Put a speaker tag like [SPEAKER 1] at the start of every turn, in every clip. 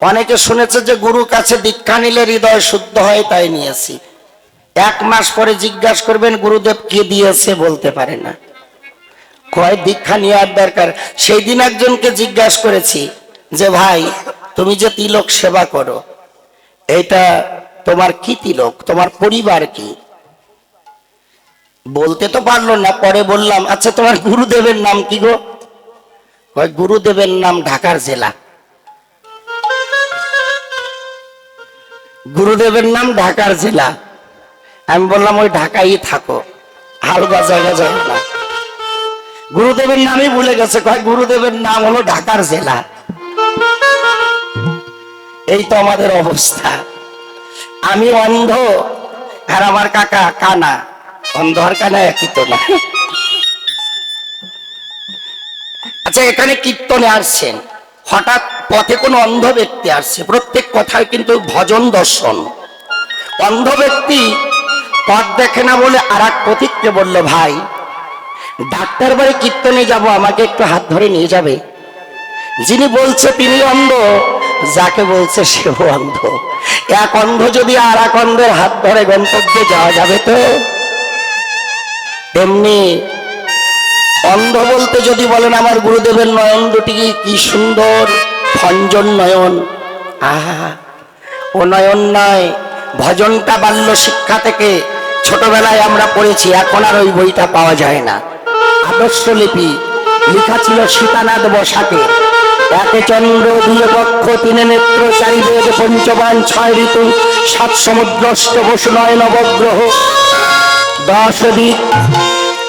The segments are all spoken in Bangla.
[SPEAKER 1] অনেকে শুনেছে যে গুরু কাছে দীক্ষা নিলে হৃদয় শুদ্ধ হয়, তাই নিয়েছি। 1 মাস পরে জিজ্ঞাসা করবেন গুরুদেব কে দিয়েছে, বলতে পারে না। কয় দীক্ষা নেওয়ার দরকার। সেই দিন একজনকে জিজ্ঞাসা করেছি যে ভাই, তুমি যে তিলক সেবা করো, এটা তোমার কি তিলক, তোমার পরিবার কি? বলতে তো পারলো না। পরে বললাম, আচ্ছা তোমার গুরুদেবের নাম কি গো? কয় গুরুদেবের নাম ঢাকার জেলা। গুরুদেবের নাম ঢাকার জেলা। আমি বললাম ওই ঢাকাই থাকো, হালকা জায়গা যায় না। গুরুদেবের নামই ভুলে গেছে। কয় গুরুদেবের নাম হলো ঢাকার জেলা। এই তো আমাদের অবস্থা। আমি অন্ধ আর আমার কাকা কানা। অন্ধ আর কানা একই তো না। আচ্ছা, এখানে কীর্তনে আসছেন, হঠাৎ পথে কোনো অন্ধ ব্যক্তি আসছে। প্রত্যেক কথায় কিন্তু ভজন দর্শন। অন্ধ ব্যক্তি পথ দেখে না বলে আর এক পথিককে বললো, ভাই ডাক্তার বাড়ি কীর্তনে যাব, আমাকে একটু হাত ধরে নিয়ে যাবে? যিনি বলছে তিনি অন্ধ, যাকে বলছে সেও অন্ধ। এক অন্ধ যদি আর এক অন্ধের হাত ধরে গন্তব্যে যাওয়া যাবে তো? তেমনি অন্ধ বলতে যদি বলেন, আমার গুরুদেবের নয়ন দুটি কি সুন্দর ভঞ্জন নয়ন, আহা, ও নয়ন নয়। ভজনটা বাল্য শিক্ষা থেকে ছোটবেলায় আমরা পড়েছি, এখন আর ওই বইটা পাওয়া যায় না। আদর্শ লিপি লেখা ছিল সীতানাথ বসাকে। 1 চন্দ্র 2 পক্ষ 3 নেত্র 4 বেদ 5 বাণ 6 ঋতু 7 সমুদ্র 8 বসু 9 নবগ্রহ 10 দিক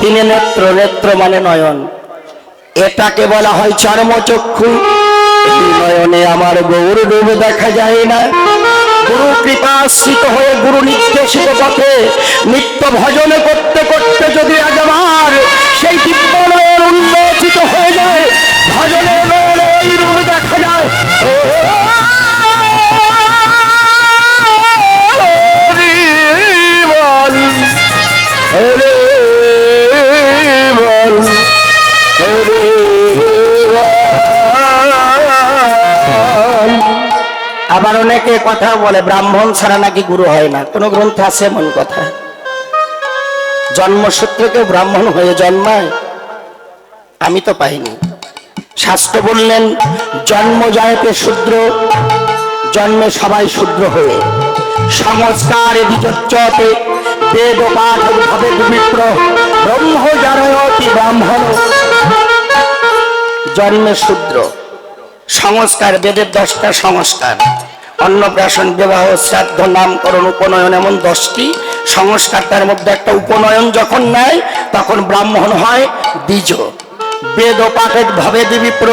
[SPEAKER 1] 3 নেত্র। নেত্র মানে নয়ন। এটাকে বলা হয় চর্মচক্ষু। এই নয়নে আমার গৌরদেব দেখা যায় না। গুরু কৃপাশ্রিত হয়ে গুরু নির্দেশিত পথে নিত্য ভজনে করতে করতে যদি আজ আমার সেই দিব্য নয়ন উন্মোচিত হয়ে যায়, ভজনে নয়নে এই রূপ দেখা যায়। আবার অনেকে কথা বলে ব্রাহ্মণ ছাড়া নাকি গুরু হয় না। কোন গ্রন্থে আছে এমন কথা? জন্মসূত্রে কেউ ব্রাহ্মণ হয়ে জন্মায়? আমি তো পাইনি। শাস্ত্র বললেন, জন্ম জয়তে শূদ্র, জন্মে সবাই শূদ্র হয়ে। সংস্কার বিচচ্যতে বেদ পাঠ ভাবে বিপ্র ব্রহ্ম জানয়তি ব্রাহ্মণ। জন্মে শূদ্র। সংস্কার, বেদের 10টা সংস্কার, অন্নপ্রাশন বিবাহ শ্রাদ্ধ নামকরণ উপনয়ন, এমন 10টি সংস্কার। তার মধ্যে একটা উপনয়ন যখন নেয় তখন ব্রাহ্মণ হয় দ্বিজ। বেদ পাঠের ভবে বিপ্র,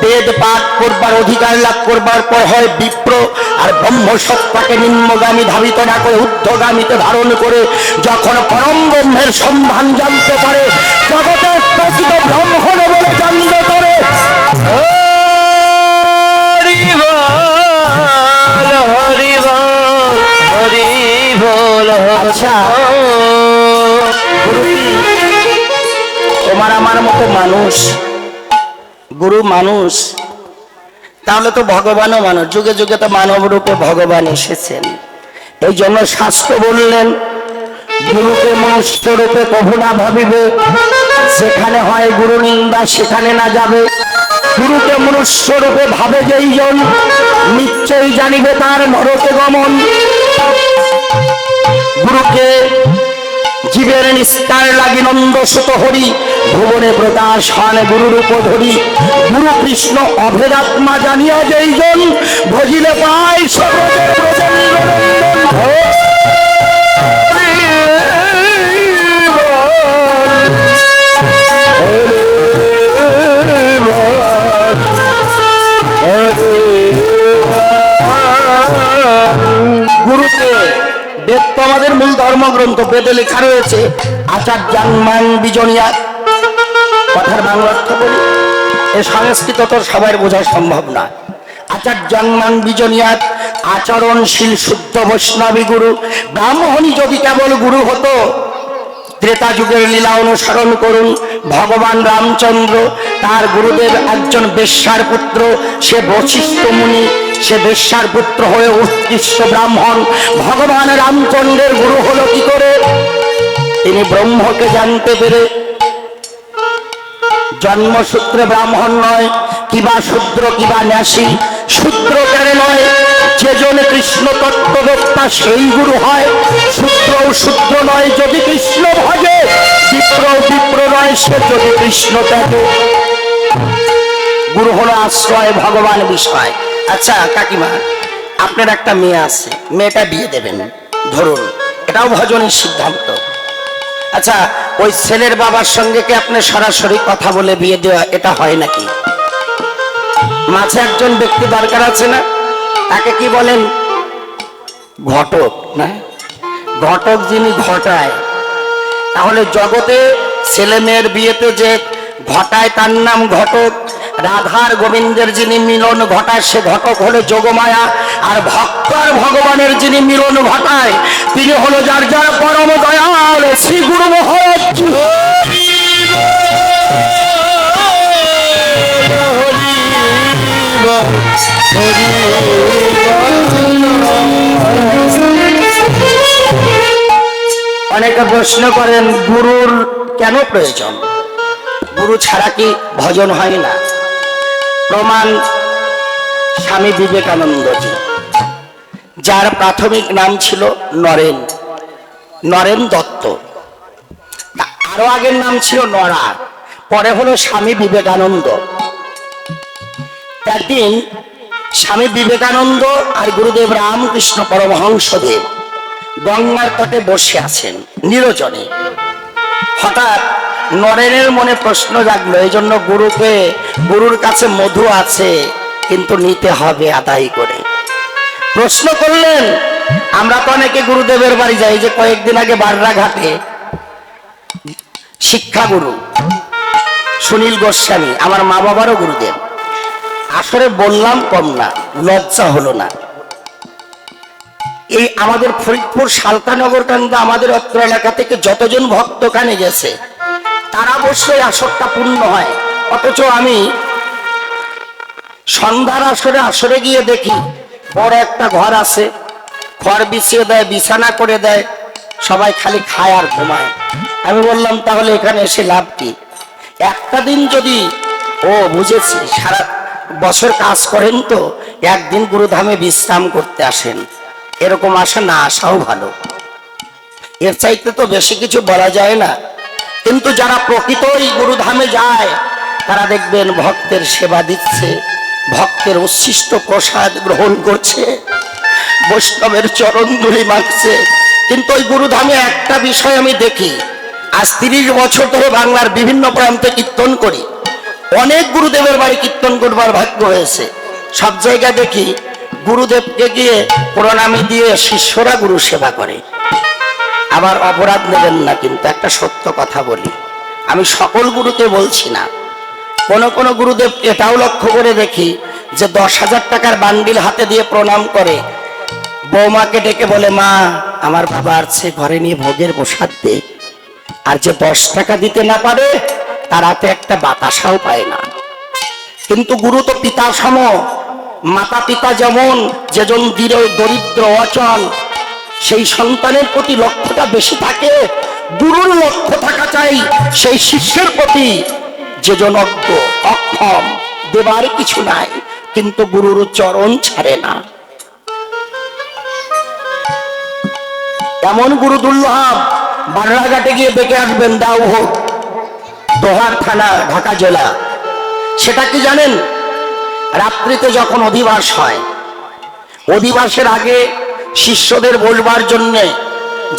[SPEAKER 1] বেদ পাঠ করবার অধিকার লাভ করবার পর হয় বিপ্র। আর ব্রহ্ম সত্তাকে নিম্নগামী ধাবিত না করে ঊর্ধ্বগামীতে ধারণ করে যখন পরম ব্রহ্মের সন্ধান জানতে পারে, জগতের প্রকৃত ব্রাহ্মণ বলে জানতে পারে। আচ্ছা, তোমার আমার মতো মানুষ, গুরু মানুষ, তাহলে তো ভগবানও মানুষ। যুগে যুগে তো মানব রূপে ভগবান এসেছেন। এই জন্য শাস্ত্র বললেন, গুরুকে মনুষ্য রূপে কভু না ভাবিবে, যেখানে হয় গুরু নিন্দা সেখানে না যাবে। গুরুকে মনুষ্য রূপে ভাবে যেই জন, নিশ্চয়ই জানিবে তার নরকে গমন। গুরুকে জীবের নিস্তার লাগি নন্দ সুত হরি, ভুবনে প্রকাশ হন গুরুরূপ ধরি। গুরু কৃষ্ণ অভেদাত্মা জানিয়া যেই জন, ভজিলে পায় সর্বদে প্রচন্ড নন্দন। গুরুকে, বেদ তো আমাদের মূল ধর্মগ্রন্থ, বেদে লেখা রয়েছে আচার্যান্মান বিজনিয়াত। কথার বাংলা অর্থ বলি, এ সংস্কৃত তো সবার বোঝা সম্ভব না। আচার্যান্মান বিজনিয়াত, আচরণশীল শুদ্ধ বৈষ্ণবী গুরু। ব্রাহ্মণই যদি কেবল গুরু হতো, ত্রেতা যুগের লীলা অনুসরণ করুন। ভগবান রামচন্দ্র, তার গুরুদেব একজন বেশ্যার পুত্র, সে বশিষ্ঠ মুনি। সে বেশ্যার পুত্র হয়ে উৎকৃষ্ট ব্রাহ্মণ ভগবান রামচন্দ্রের গুরু হলো কি করে? তিনি ব্রহ্মকে জানতে পেরে জন্মসূত্রে ব্রাহ্মণ নয়, কিবা শূদ্র কিবা ন্যাসী, শূদ্র কেন নয়, যেজন কৃষ্ণ তত্ত্ববেত্তা সেই গুরু হয়। শূদ্র নয় যদি কৃষ্ণ ভজে, বিপ্র নয় সে যদি কৃষ্ণ ত্যাগে। গুরু হলো আশ্রয়, ভগবান বিষয়। আচ্ছা কাকিমা, আপনার একটা মেয়ে আছে, মেয়েটা বিয়ে দেবেন ধরুন, এটাও ভজনের সিদ্ধান্ত। আচ্ছা, ওই ছেলের বাবার সঙ্গে কি আপনি সরাসরি কথা বলে বিয়ে দেওয়া এটা হয় নাকি? মাঝে একজন ব্যক্তি দরকার আছে না, তাকে কি বলেন? ঘটক না? ঘটক যিনি ঘটায়। তাহলে জগতে ছেলে মেয়ের বিয়েতে যে ঘটায় তার নাম ঘটক। রাধার গোবিন্দের যিনি মিলন ঘটায় সে ঘটক হলো যোগমায়া। আর ভক্ত আর ভগবানের যিনি মিলন ঘটায় তিনি হলো যার যার পরম দয়াল শ্রী গুরু মহারাজ। অনেকে প্রশ্ন করেন গুরুর কেন প্রয়োজন? গুরু ছাড়া কি ভজন হয় না? প্রমাণ স্বামী বিবেকানন্দজি, যার প্রাথমিক নাম ছিল নরেন দত্ত, আরো আগের নাম ছিল নরা, পরে হলো স্বামী বিবেকানন্দ। একদিন স্বামী বিবেকানন্দ আর গুরুদেব রামকৃষ্ণ পরমহংসদেব গঙ্গার তটে বসে আছেন নিরজনে। হঠাৎ নরেনের মনে প্রশ্ন জাগলো, এই জন্য গুরুর কাছে মধু আছে কিন্তু নিতে হবে আদায় করে। প্রশ্ন করলেন, আমরা তো অনেকে গুরুদেবের বাড়ি যাই, যে কয়েকদিন আগে বাররা ঘাটে শিক্ষাগুরু সুনীল গোস্বামী আমার মা বাবারও গুরুদেব, আসলে বললাম কম না, লজ্জা হলো না। এই আমাদের ফরিদপুর সালতানগর কান্দা আমাদের অত্র এলাকা থেকে যতজন ভক্ত কানে গেছে তারা অবশ্যই আসরটা পূর্ণ হয়। অথচ আমি সন্ধ্যার আসরে গিয়ে দেখি বড় একটা ঘর আছে, ঘর বিছিয়ে দেয়, বিছানা করে দেয়, সবাই খালি খায় আর ঘুমায়। আমি বললাম তাহলে এখানে এসে লাভ কি? একটা দিন যদি, ও বুঝেছি, সারা বছর কাজ করেন তো একদিন গুরুধামে বিশ্রাম করতে আসেন, এরকম আসা না আসাও ভালো। এর চাইতে তো বেশি কিছু বলা যায় না। কিন্তু যারা প্রকৃতই গুরুধামে যায় তারা দেখবেন ভক্তের সেবা দিচ্ছে, ভক্তের উচ্ছিষ্ট প্রসাদ গ্রহণ করছে, বৈষ্ণবের চরণ ধুলি মাখছে। কিন্তু ওই গুরুধামে একটা বিষয় আমি দেখি, আজ 30 বছর ধরে বাংলার বিভিন্ন প্রান্তে কীর্তন করি, অনেক গুরুদেবের বাড়ি কীর্তন করবার ভাগ্য হয়েছে। সব জায়গায় দেখি গুরুদেবকে গিয়ে প্রণামী দিয়ে শিষ্যরা গুরু সেবা করে। আবার অপরাধ নেবেন না, কিন্তু একটা সত্য কথা বলি, আমি সকল গুরুকে বলছি না, কোন গুরুদেব এটাও লক্ষ্য করে দেখি যে 10,000 টাকার বান্ডিল হাতে দিয়ে প্রণাম করে, বৌমাকে ডেকে বলে, মা আমার বাবা আসছে, ঘরে নিয়ে ভোগের প্রসাদ দে। আর যে 10 টাকা দিতে না পারে তার হাতে একটা বাতাসাও পায় না। কিন্তু গুরু তো পিতা সম, মাতা পিতা যেমন, যেজন দরিদ্র অচল সেই সন্তানের প্রতি লক্ষ্যটা বেশি থাকে, গুরুর লক্ষ্য থাকা চাই সেই শিষ্যের প্রতি যেজন অজ্ঞ অক্ষম, দেবার কিছু নাই কিন্তু গুরুর চরণ ছাড়ে না। এমন গুরু দুর্লভ, বাররাঘাটে গিয়ে দেখে আসবেন, দাও হোক, দোহার থানা, ঢাকা জেলা। সেটা কি জানেন? রাত্রিতে যখন অধিবাস হয়, অধিবাসের আগে শিষ্যদের বলবার জন্যে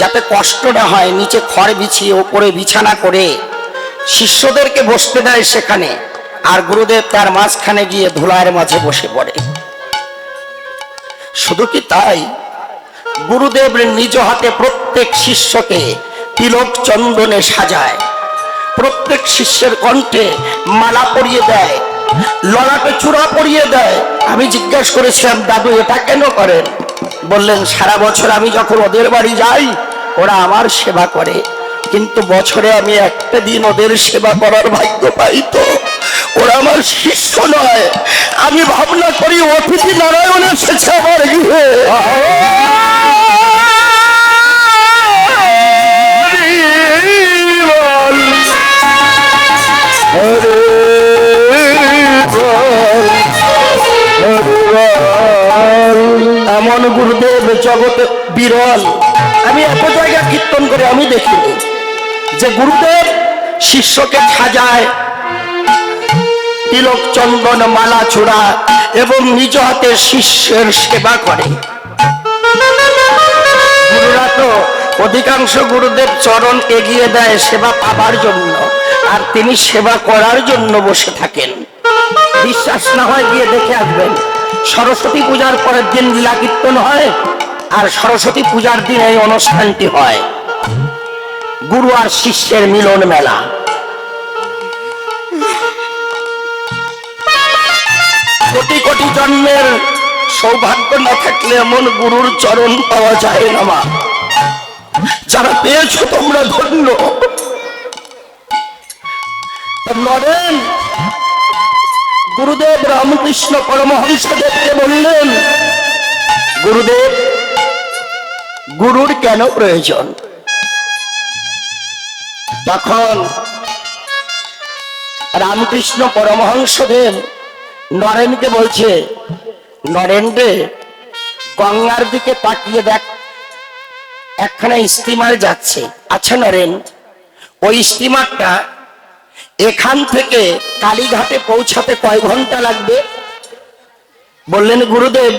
[SPEAKER 1] যাতে কষ্ট না হয় নিচে খড় বিছিয়ে ওপরে বিছানা করে শিষ্যদেরকে বসতে দেয় সেখানে, আর গুরুদেব তার মাঝখানে গিয়ে ধুলার মাঝে বসে পড়ে। শুধু কি তাই, গুরুদেব নিজ হাতে প্রত্যেক শিষ্যকে তিলক চন্দনে সাজায়, প্রত্যেক শিষ্যের কণ্ঠে মালা পরিয়ে দেয়, ললাটে চূড়া পরিয়ে দেয়। আমি জিজ্ঞাসা করেছিলাম, দাদু এটা কেন করেন? বললেন, সারা বছর আমি যখন ওদের বাড়ি যাই ওরা আমার সেবা করে, কিন্তু বছরে আমি একটা দিন ওদের সেবা করার ভাগ্য পাই তো। ওরা আমার শিষ্য নয়। আমি ভাবনা করি অতিথি নারায়ণ এসেছে আমার গৃহে। এমন গুরুদেব জগতে বিরল। আমি এত জায়গা কীর্তন করে আমি দেখিনি যে গুরুদেব শিষ্যকে সাজায়, তিলক চন্দন মালা চূড়া এবং নিজ হাতে শিষ্যের সেবা করে। গুরুরা তো অধিকাংশ গুরুদেব চরণ এগিয়ে দেয় সেবা পাবার জন্য, আর তিনি সেবা করার জন্য বসে থাকেন। বিশ্বাস না হয় গিয়ে দেখে আসবেন। সরস্বতী পূজার পরের দিন লীলা কীর্তন হয়, আর সরস্বতী পূজার দিন এই অনুষ্ঠানটি হয়, গুরু আর শিষ্যের মিলন মেলা। কোটি কোটি জন্মের সৌভাগ্য না থাকলে এমন গুরুর চরণ পাওয়া যায় না মা। যারা পেয়েছো তোমরা ধন্য। নরেন গুরুদেব রামকৃষ্ণ পরমহংসদেবকে বললেন, গুরুদেব গুরুর কেন প্রয়োজন? তখন রামকৃষ্ণ পরমহংসদেব নরেনকে বলছে, নরেন রে, গঙ্গার দিকে তাকিয়ে দেখ, একখানা স্টিমার যাচ্ছে। আচ্ছা নরেন, ওই স্টিমারটা এখান থেকে কালীঘাটে পৌঁছাতে কয় ঘন্টা লাগবে? বললেন গুরুদেব,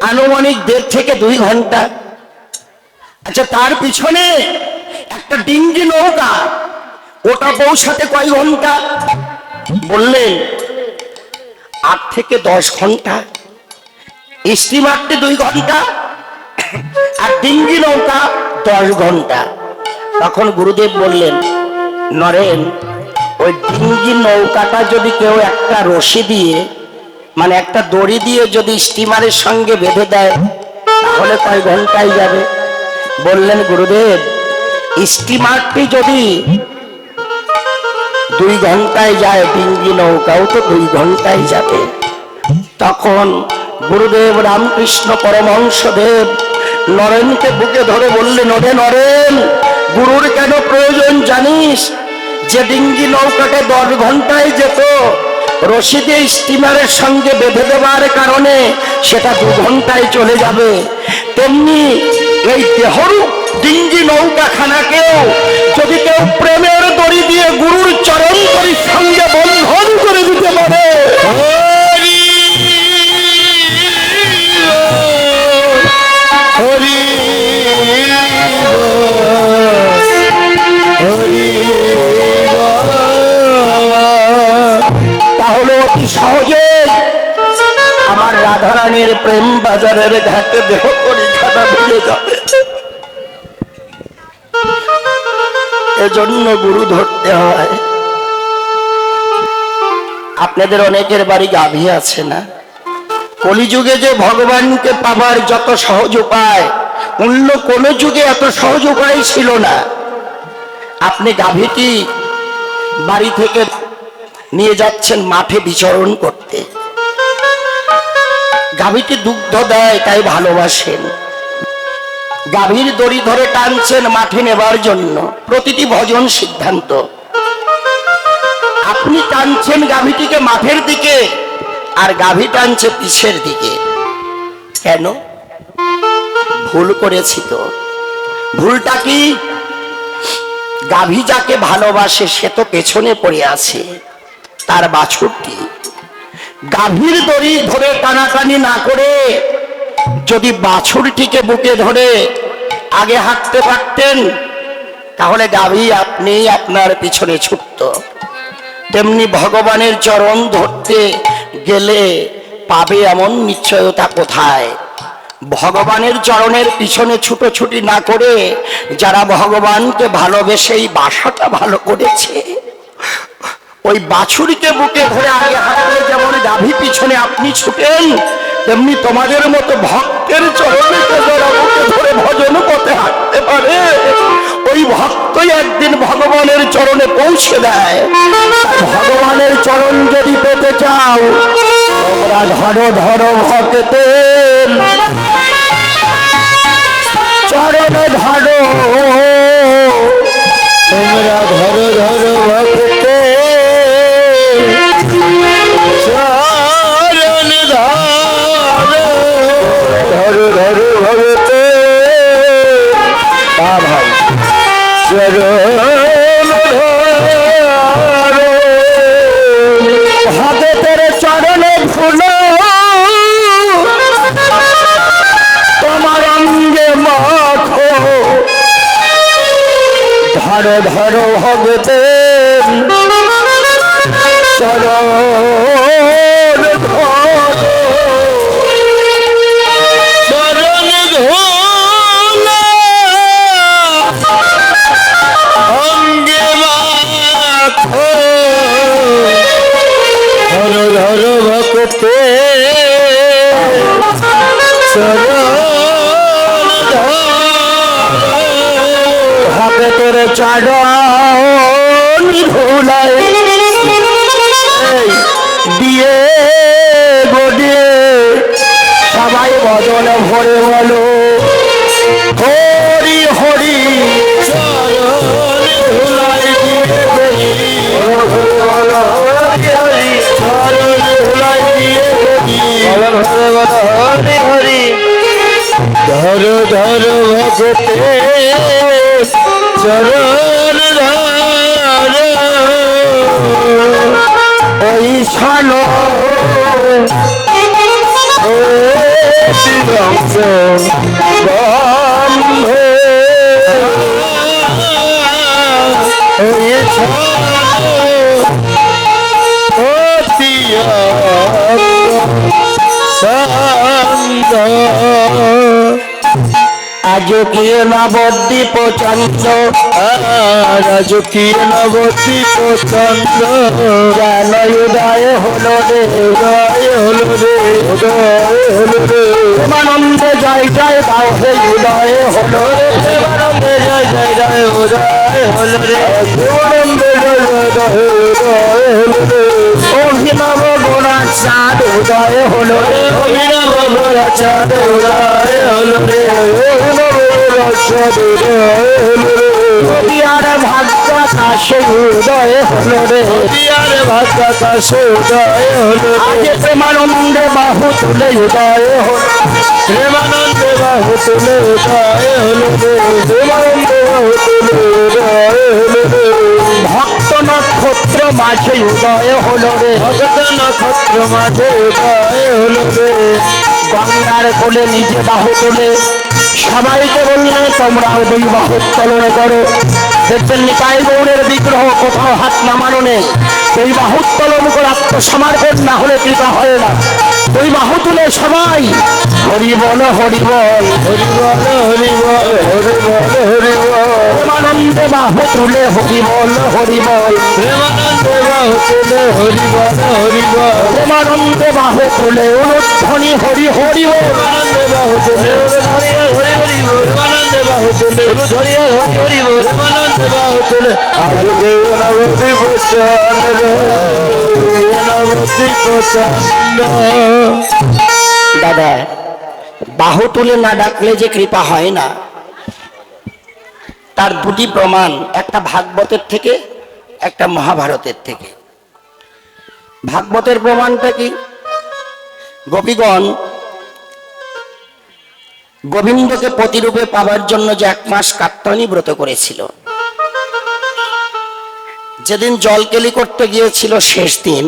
[SPEAKER 1] আনুমানিক 1.5 থেকে 2 ঘন্টা। আচ্ছা, তার পিছনে একটা ডিঙ্গি নৌকা, ওটা পৌঁছাতে কয় ঘন্টা? বললেন 8 থেকে 10 ঘন্টা। স্টিমারটি 2 ঘন্টা আর ডিঙ্গি নৌকা 10 ঘন্টা। তখন গুরুদেব বললেন, নরেন, ওই ডিঙ্গি নৌকাটা যদি কেউ একটা রশি দিয়ে, মানে একটা দড়ি দিয়ে যদি স্টিমারের সঙ্গে বেঁধে দেয়, তাহলে কয় ঘন্টায় যাবে? বললেন গুরুদেব, স্টিমারটি যদি 2 ঘন্টায় যায়, ডিঙ্গি নৌকাও তো 2 ঘন্টায় যাবে। তখন গুরুদেব রামকৃষ্ণ পরমহংসদেব নরেনকে বুকে ধরে বললেন, ওরে নরেন, গুরুর কেন প্রয়োজন জানিস? যে ডিঙ্গি নৌকাকে 10 ঘন্টায় যেত, রশি দিয়ে স্টিমারের সঙ্গে বেঁধে দেওয়ার কারণে সেটা 2 ঘন্টায় চলে যাবে। তেমনি এই দেহরূপ ডিঙ্গি নৌকাখানাকেও যদি কেউ প্রেমের দড়ি দিয়ে গুরুর চরণ দড়ির সঙ্গে বন্ধন করে দিতে পারে, তাহলে অতি সহজে আমার রাধারানীর প্রেম বাজারের ঘাটে দেহ পরীক্ষাটা ভুলে যাবে। এজন্য গুরু ধরতে হয়। আপনাদের অনেকের বাড়ি গাভী আছে না? কলিযুগে যে ভগবানকে পাবার যত সহজ উপায়, অন্য কোন যুগে এত সহজ উপায় ছিল না। আপনি গাভীটি বাড়ি থেকে নিয়ে যাচ্ছেন মাঠে বিচরণ করতে, গাভীটি দুগ্ধ দেয় তাই ভালোবাসেন, গাভীর দড়ি ধরে টানছেন মাঠে নেবার জন্য। প্রতিটি ভজন সিদ্ধান্ত। আপনি টানছেন গাভীটিকে মাঠের দিকে, আর গাভী টানছে পিছের দিকে। কেন? ভুল করেছি তো। ভুলটা কি? গাভী যাকে ভালোবাসে সে তো পেছনে পড়ে আছে, তার বাছুরটি। গাভীর দড়ি ধরে টানাটানি না করে যদি বাছুরটিকে বুকে ধরে আগে হাঁটতে পারতেন, তাহলে গাভী আপনি আপনার পিছনে ছুটত। তেমনি ভগবানের চরণ ধরতে গেলে পাবে এমন নিশ্চয়তা কোথায়? ভগবানের চরণের পিছনে ছুটোছুটি না করে যারা ভগবানকে ভালোবেসে এই বাসাটা ভালো করেছে, ওই বাছুরকে বুকে ধরে আগে হাঁটলে যেমন গাভী পিছনে আপনি ছুটেন, তেমনি তোমাদের মতো ভক্তের চরণে যারা হাতে ধরে ভজন পথে হাঁটতে পারে, ওই ভক্তই একদিন ভগবানের চরণে পৌঁছে দেয়। ভগবানের চরণ যদি পেতে চাও, তোমরা ধরো ধরো ভক্তের চরণে ধরো, তোমরা ধরো ধরো ভক্তের চরণে ধরো, ধরো ধরো ভক্তের ভাই চরণ ভক্তের চরণে ধুলো তোমার অঙ্গে মাখো, ধরো ধরো ভক্তের চরণ অঙ্গে মাখো, ধরো ধরো ভক্তের ভক্তের চরণ ধুলায় দিয়ে গড়িয়ে সবাই বদন ভরে বলো হরি হরি, চরণ ধুলায় দিয়ে চরণ ধুলায় দিয়ে হরি হরি, ধরো ধরো ভক্তের চরণ ধরো, ওই শালো বন্ধ ওই রাজকীয় নবদ্বীপ চন্দ্র, রাজকীয় নবদ্বীপ চন্দ্র, জ্ঞান উদয় হলো রে, উদয় হলো রে, উদয় হলো রে, প্রেমানন্দে জয় জয় গাও হে, উদয় হলো রে, প্রেমানন্দে জয় জয় জয় উদয় হলো রে, প্রেমানন্দে জয় জয় জয় উদয় হলো রে, অভিনব গোড়া চাঁদ উদয় হলো রে, অভিনব গোড়া চাঁদ উদয় হলো রে, ভাগ্যাকাশে উদয় হলো রে, ভাগ্যাকাশে উদয় হলো, আজ প্রেমানন্দে বাহু তুলে উদয় হলো, প্রেমানন্দে বাহু তুলে উদয় হলো রে, প্রেমানন্দে বাহু তুলে উদয় হলো রে, ভক্ত নক্ষত্র মাঝে উদয় হলো রে, ভক্ত নক্ষত্র মাঝে উদয় হলো রে, গঙ্গার কোলে নিজে বাহু তুলে সবাইকে বললেন তোমরাও দুই বাহু উত্তোলন করো। দেখবেন নিতাই গৌড়ের বিগ্রহ কোথাও হাত নামানো নেই, দুই বাহু উত্তোলন করে আত্মসমর্পণ না হলে কৃপা হয় না। দুই বাহু তুলে সবাই হরি বল হরি বল, হরি বল হরি বল, হরি বল হরি বল, প্রেমানন্দে বাহু তুলে হরি বল হরি বল, প্রেমানন্দে বাহু তুলে হরি বল হরি বল, প্রেমানন্দে বাহু তুলে অনুধ্বনি হরি হরি বল, প্রেমানন্দে বাহু তুলে হরি হরি হরি বল, প্রেমানন্দে বাহু তুলে হরি হরি হরি বল, প্রেমানন্দে বাহু তুলে আজকে নবদ্বীপ চন্দ্র, নবদ্বীপ চন্দ্র। দাদা, বাহু তুলে না ডাকলে যে কৃপা হয় না, তার দুটি প্রমাণ, একটা ভাগবতের থেকে, একটা মহাভারতের থেকে। ভাগবতের প্রমাণটা কি? গোপীগণ গোবিন্দকে প্রতিরূপে পাবার জন্য যে 1 মাস কাত্যায়নী ব্রত করেছিল, যেদিন জলকেলি করতে গিয়েছিল শেষ দিন,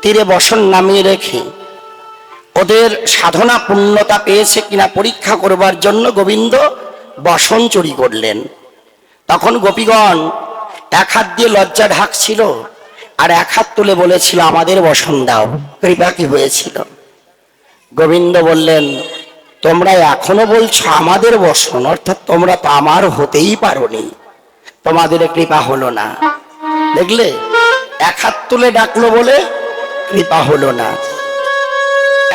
[SPEAKER 1] তীরে বসন নামিয়ে রেখে ওদের সাধনা পূর্ণতা পেয়েছে কিনা পরীক্ষা করবার জন্য গোবিন্দ বসন চুরি করলেন। তখন গোপীগণ 1 হাত দিয়ে লজ্জা ঢাকছিল, আর 1 হাত তুলে বলেছিল আমাদের বসন দাও। কৃপা কি হয়েছিল? গোবিন্দ বললেন তোমরা এখনো বলছো আমাদের বসন, অর্থাৎ তোমরা তো আমার হতেই পারোনি, তোমাদের কৃপা হলো না। দেখলে, 1 হাত তুলে ডাকলো বলে কৃপা হলো না,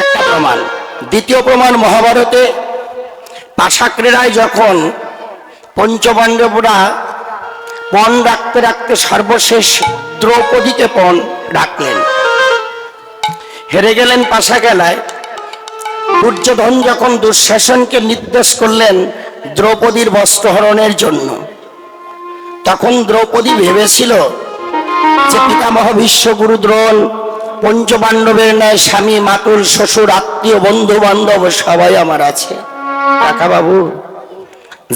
[SPEAKER 1] একটা প্রমাণ। দ্বিতীয় প্রমাণ, মহাভারতে পাশাক্রীড়ায় যখন পঞ্চপাণ্ডবরা পণ রাখতে রাখতে সর্বশেষ দ্রৌপদীকে পণ রাখলেন, হেরে গেলেন পাশা খেলায়। দুর্যোধন যখন দুঃশাসনকে নির্দেশ করলেন দ্রৌপদীর বস্ত্রহরণের জন্য, তখন দ্রৌপদী ভেবেছিল যে পিতামহ বিশ্বগুরু দ্রোণ, পঞ্চপাণ্ডবের ন্যায় স্বামী, মাতুল, শ্বশুর, আত্মীয়, বন্ধু বান্ধব সবাই আমার আছে। কাকা বাবু,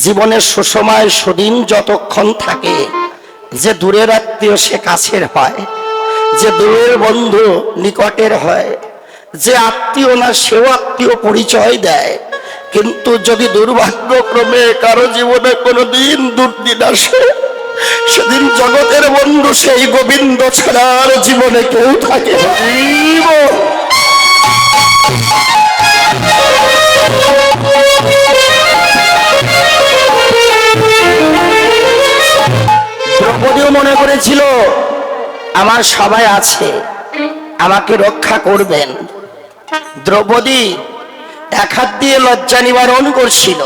[SPEAKER 1] জীবনের সুসময় সুদিন যতক্ষণ থাকে, যে দূরের আত্মীয় সে কাছের হয়, যে দূরের বন্ধু নিকটের হয়, যে আত্মীয় না সেও আত্মীয় পরিচয় দেয়। কিন্তু যদি দুর্ভাগ্যক্রমে কারো জীবনে কোনোদিন দুর্দিন আসে, সেদিন জগতের বন্ধু সেই গোবিন্দ ছাড়ার জীবনে কেউ থাকে। দ্রৌপদীও মনে করেছিল আমার সবাই আছে, আমাকে রক্ষা করবেন। দ্রৌপদী এক হাত দিয়ে লজ্জা নিবারণ করছিল,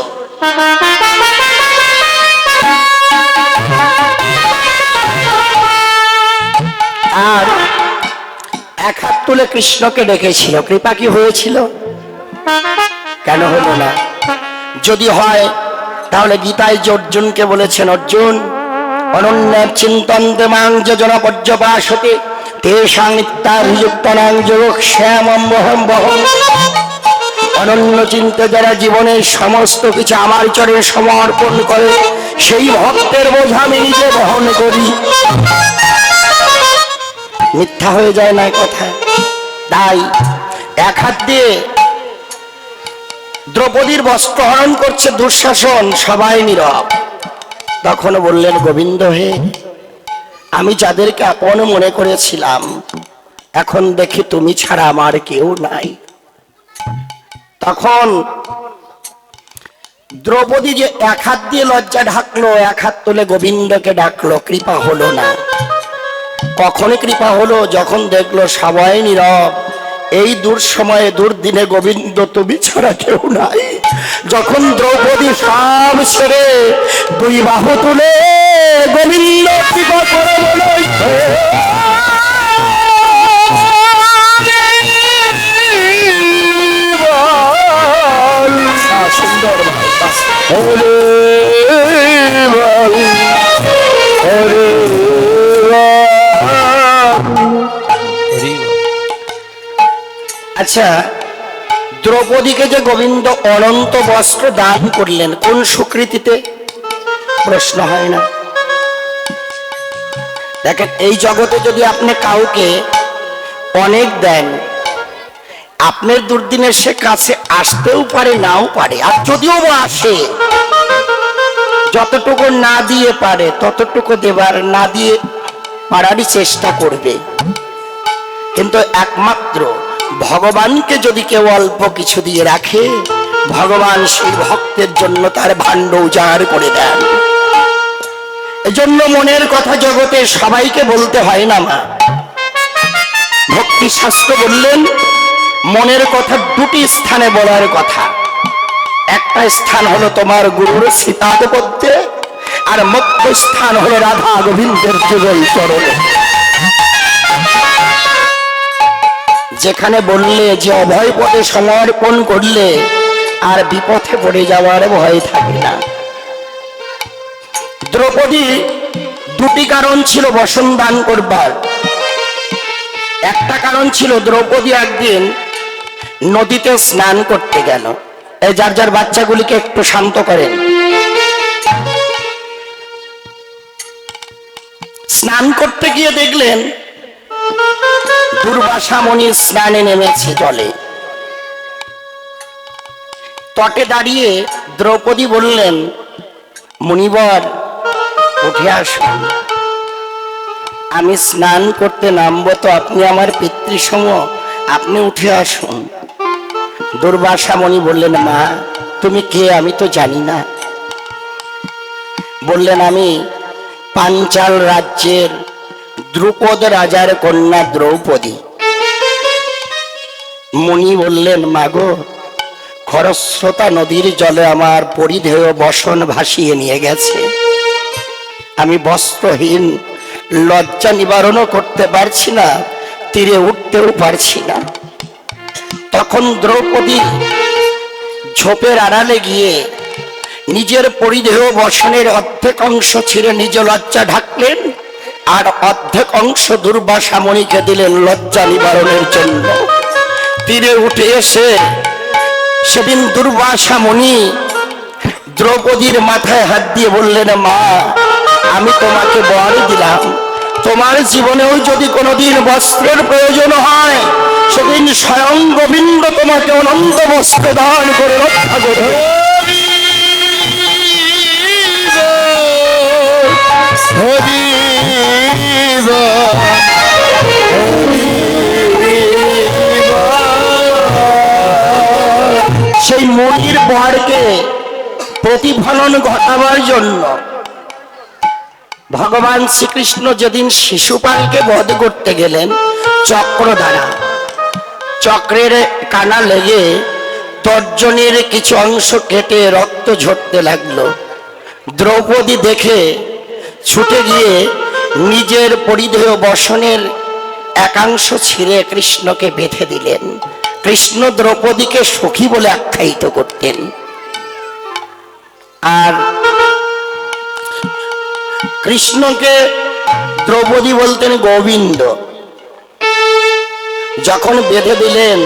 [SPEAKER 1] আর এক হাত তুলে কৃষ্ণকে ডেকেছিল। কৃপা কি হয়েছিল? কেন হলো না? যদি হয় তাহলে গীতায় যে অর্জুনকে বলেছেন, অর্জুন অনন্যের চিন্তন্তে মাং যোজন পর্যপাসতে তেষাং নিত্যাভিযুক্তানাং যোগক্ষেমম্বহম বহম। অনন্য চিন্তা যারা জীবনের সমস্ত কিছু আমার চরণে সমর্পণ করে, সেই ভক্তের বোঝা আমি নিজে বহন করি। মিথ্যা হয়ে যায় না কথা। তাই এক হাত দিয়ে দ্রৌপদীর বস্ত্রহরণ করছে দুঃশাসন, সবাই নীরব। তখন বললেন, গোবিন্দ হে, আমি যাদেরকে আপন মনে করেছিলাম, এখন দেখি তুমি ছাড়া আমার কেউ নাই। তখন দ্রৌপদী যে এক হাত দিয়ে লজ্জা ঢাকলো, এক হাত তুলে গোবিন্দকে ডাকলো, কৃপা হলো না। কখনই কৃপা হলো? যখন দেখলো সবাই নীরব, এই দুঃসময়ে দুর্দিনে গোবিন্দ তুমি ছাড়া কেউ নাই। যখন দ্রৌপদী সব ছেড়ে দুই বাহু তুলে গোবিন্দ কৃপা করে বলে, সুন্দর আচ্ছা, দ্রৌপদীকে যে গোবিন্দ অনন্ত বস্ত্র দান করলেন, কোন স্বীকৃতিতে? প্রশ্ন হয় না? দেখেন, এই জগতে যদি আপনি কাউকে অনেক দেন, আপনার দুর্দিনে সে কাছে আসতেও পারে, নাও পারে। আর যদিও বা আসে, যতটুকু না দিয়ে পারে ততটুকু দেবার, না দিয়ে পারারই চেষ্টা করবে। কিন্তু একমাত্র ভগবানকে যদি কেউ অল্প কিছু দিয়ে রাখে, ভগবান সেই ভক্তের জন্য তার ভাণ্ড উজাড় করে দেন। এজন্য মনের কথা জগতে সবাইকে বলতে হয় না মা। ভক্তি শাস্ত্র বললেন মনের কথা দুটি স্থানে বলার কথা। একটা স্থান হলো তোমার গুরুর শ্রীপাদ পদ্মে, আর মুখ্য স্থান হলো রাধা গোবিন্দের যুগল চরণে। যেখানে বললে যে অভয় পদে সমর্পণ করলে আর বিপথে পড়ে যাওয়ার ভয় থাকে না। দ্রৌপদী দুটি কারণ ছিল বসন দান করবার। একটা কারণ ছিল, দ্রৌপদী একদিন নদীতে স্নান করতে গেল। এই যার যার বাচ্চাগুলিকে একটু শান্ত করেন। স্নান করতে গিয়ে দেখলেন দুর্বাসা মুনি স্নানে নেমেছে জলে। তটে দাঁড়িয়ে দ্রৌপদী বললেন, মুনিবর উঠে আসুন, আমি স্নান করতে নামবো তো আপনি আমার পিতৃসম, আপনি উঠে আসুন। দুর্বাসা মুনি বললেন, মা তুমি কে? আমি তো জানি না। বললেন, আমি পাঞ্চাল রাজ্যের দ্রুপদ রাজার কন্যা দ্রৌপদী। মুনি বললেন, মাগো খরস্রোতা নদীর জলে আমার পরিধেয় বসন ভাসিয়ে নিয়ে গেছে। আমি বস্ত্রহীন, লজ্জা নিবারণও করতে পারছি না, তীরে উঠতেও পারছি না। তখন দ্রৌপদী ঝোপের আড়ালে গিয়ে নিজের পরিধেয় বসনের অর্ধেক অংশ ছিঁড়ে নিজ লজ্জা ঢাকলেন, আর অর্ধেক অংশ দুর্বাসা মণিকে দিলেন লজ্জা নিবারণের জন্য। তীরে উঠে এসে সেদিন দুর্বাসা মণি দ্রৌপদীর মাথায় হাত দিয়ে বললেন, মা, আমি তোমাকে বর দিলাম, তোমার জীবনেও যদি কোনোদিন বস্ত্রের প্রয়োজন হয়, সেদিন স্বয়ং গোবিন্দ তোমাকে অনন্ত বস্ত্র দান করে রক্ষা করবে। সেই মনির বরকে প্রতিফলন ঘটাবার জন্য ভগবান শ্রীকৃষ্ণ যেদিন শিশুপালকে বধ করতে গেলেন চক্র দ্বারা, চক্রের কানা লেগে তর্জনীর কিছু অংশ কেটে রক্ত ঝরতে লাগলো। দ্রৌপদী দেখে ছুটে গিয়ে নিজের পরিধেয় বসনের একাংশ ছিঁড়ে কৃষ্ণকে বেঁধে দিলেন। কৃষ্ণ দ্রৌপদীকে সখী বলে আখ্যায়িত করতেন, আর কৃষ্ণকে দ্রৌপদী বলতেন গোবিন্দ। যখন বেঁধে দিলেন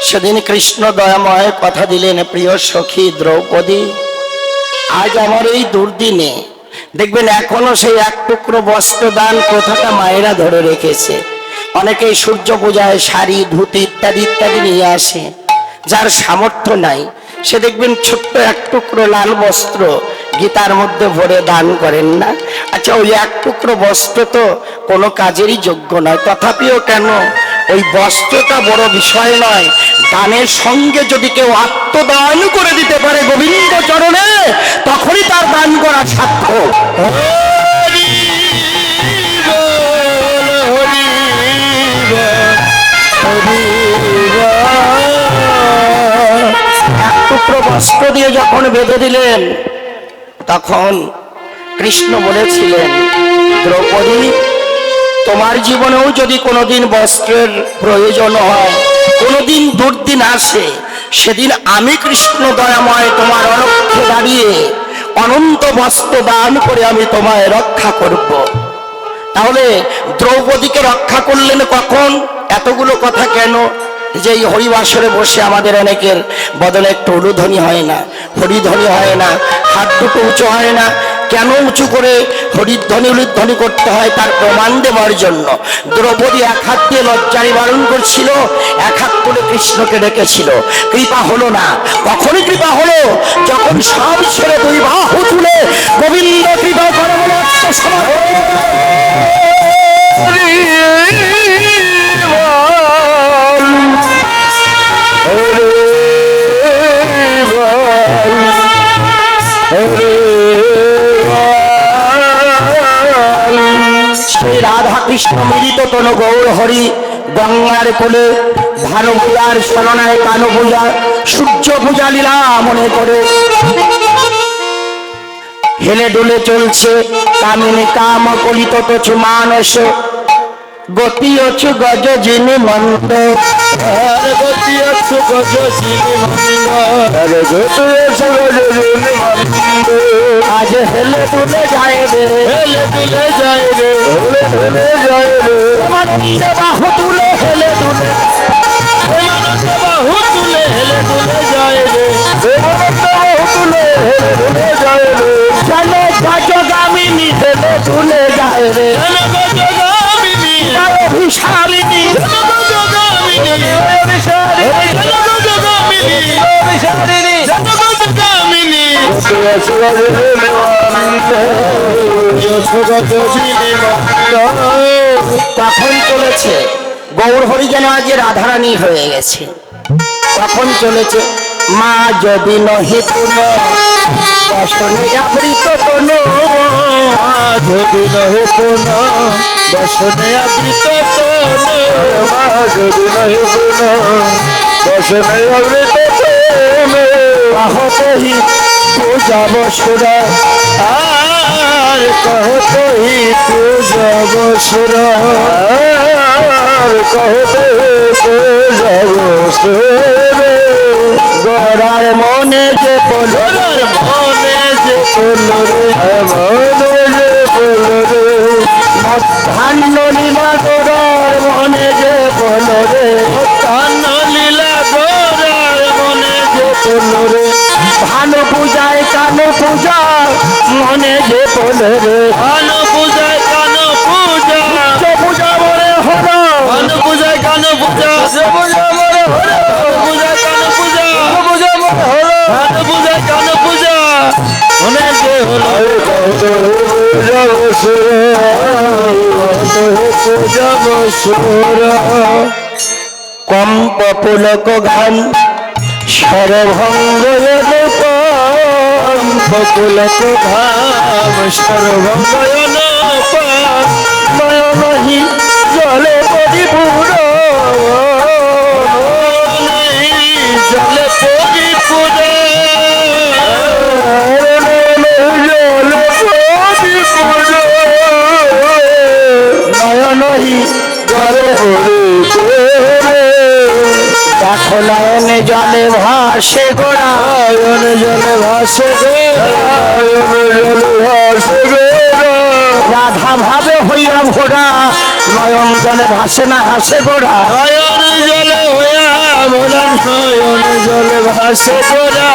[SPEAKER 1] সেদিন কৃষ্ণ দয়াময় কথা দিলেন, প্রিয় সখী দ্রৌপদী, আজ আমার এই দুর্দিনে দেখবেন এখনো সেই এক টুকরো বস্ত্র দান প্রথাটা মায়েরা ধরে রেখেছে। অনেকেই সূর্য পূজায় শাড়ি, ধুতি ইত্যাদি ইত্যাদি নিয়ে আসে। যার সামর্থ্য নাই সে দেখবেন ছোট্ট এক টুকরো লাল বস্ত্র গীতার মধ্যে ভরে দান করেন না। আচ্ছা, ওই এক টুকরো বস্ত্র তো কোনো কাজেরই যোগ্য নয়, তথাপিও কেন, ওই বস্ত্রটা বড় বিষয় নয়, দানের সঙ্গে যদি কেউ আত্মদান করে দিতে পারে গোবিন্দ চরণে, তখনই তার দান করা সার্থক। এক টুকরো বস্ত্র দিয়ে যখন বেঁধে দিলেন, তখন কৃষ্ণ বলেছিলেন, দ্রৌপদী, তোমার জীবনেও যদি কোনোদিন বস্ত্রের প্রয়োজন হয়, কোনোদিন দুর্দিন আসে, সেদিন আমি কৃষ্ণ দয়াময় তোমার অলক্ষ্যে দাঁড়িয়ে অনন্ত বস্ত্র দান করে আমি তোমায় রক্ষা করব। তাহলে দ্রৌপদীকে রক্ষা করলেন কখন? এতগুলো কথা কেন? যে এই হরিবাসরে বসে আমাদের অনেকের বদলে একটু উলুধ্বনি হয় না, হরিধ্বনি হয় না, হাত দুটো উঁচু হয় না, কেন উঁচু করে হরিধ্বনি উলুধ্বনি করতে হয় তার প্রমাণ দেওয়ার জন্য। দ্রৌপদী এক হাত দিয়ে লজ্জা নিবারণ করছিল, এক হাত তুলে কৃষ্ণকে ডেকেছিল। কৃপা হলো না। কখনই কৃপা হলো? যখন সব ছেড়ে দুই বাহু তুলে গোবিন্দ কৃপা করে বলে শ্রী রাধা কৃষ্ণ মিলিত তনু গৌর হরি গঙ্গার কোলে ভানু পূজার স্মরণায় কানু পূজা সূর্য পূজা লীলা মনে করে হেলে ডুলে চলছে কামিনী কাম কলিত তছু মানস গতি অছু গজ যিনি মন্দ, গতি অছু গজ যিনি মন্দ, আজ হেলে তুলে যায় রে, হেলে তুলে যায় রে, হেলে তুলে যায় রে, বাহু তুলে হেলে তুলে, বাহু তুলে হেলে তুলে যায় রে, বাহু তুলে হেলে তুলে যায় রে, চলো গজগামিনী হেলে তুলে যায় রে, অভিসারিণী তখন চলেছে গৌর হরি যেন আজ রাধারানী হয়ে গেছে। তখন চলেছে মা যদি নহে পুন বসনে আবৃত কোন, যদি নহে পুন বসনে আবৃত কোন, যদি নহে পুন বসনে আবৃত কোন, কহতহি পূজা বসুরা আর কহতহি পূজা বসুরা আর কহতহি পূজা বসুরা গোরার মনে যে পলর মনে যে পলর মনে যে পলর মধ্যাহ্ন লীলা গোরার মনে যে পলর মধ্যাহ্ন লীলা গোরার মনে যে পলর ভানু পূজায় কানু পূজা মনে যে পলর ভানু পূজায় কানু পূজা পূজা মনে হর ভানু পূজায় কানু পূজা পূজা মনে হর পূজায় কানু পূজা পূজা মনে হর ভানু পূজায় কানু পূজা মনে যে হলো পূজা বসুরা কম্প পুলক ঘন সরভঙ্গ কম্প পুলক ঘাম সরভঙ্গ নয়নহি জলে পরিপূর জলে পরিপূর নয়নহি জলে দেখো নয়নে জলে ভাসে গোড়া নয়নে জলে ভাসে রাধা ভাবে হইয়া ভোরা নয়ন জলে ভাসে না হাসে গোড়া নয়ন জলে হইয়া ভোরা নয়ন জলে ভাসে গোড়া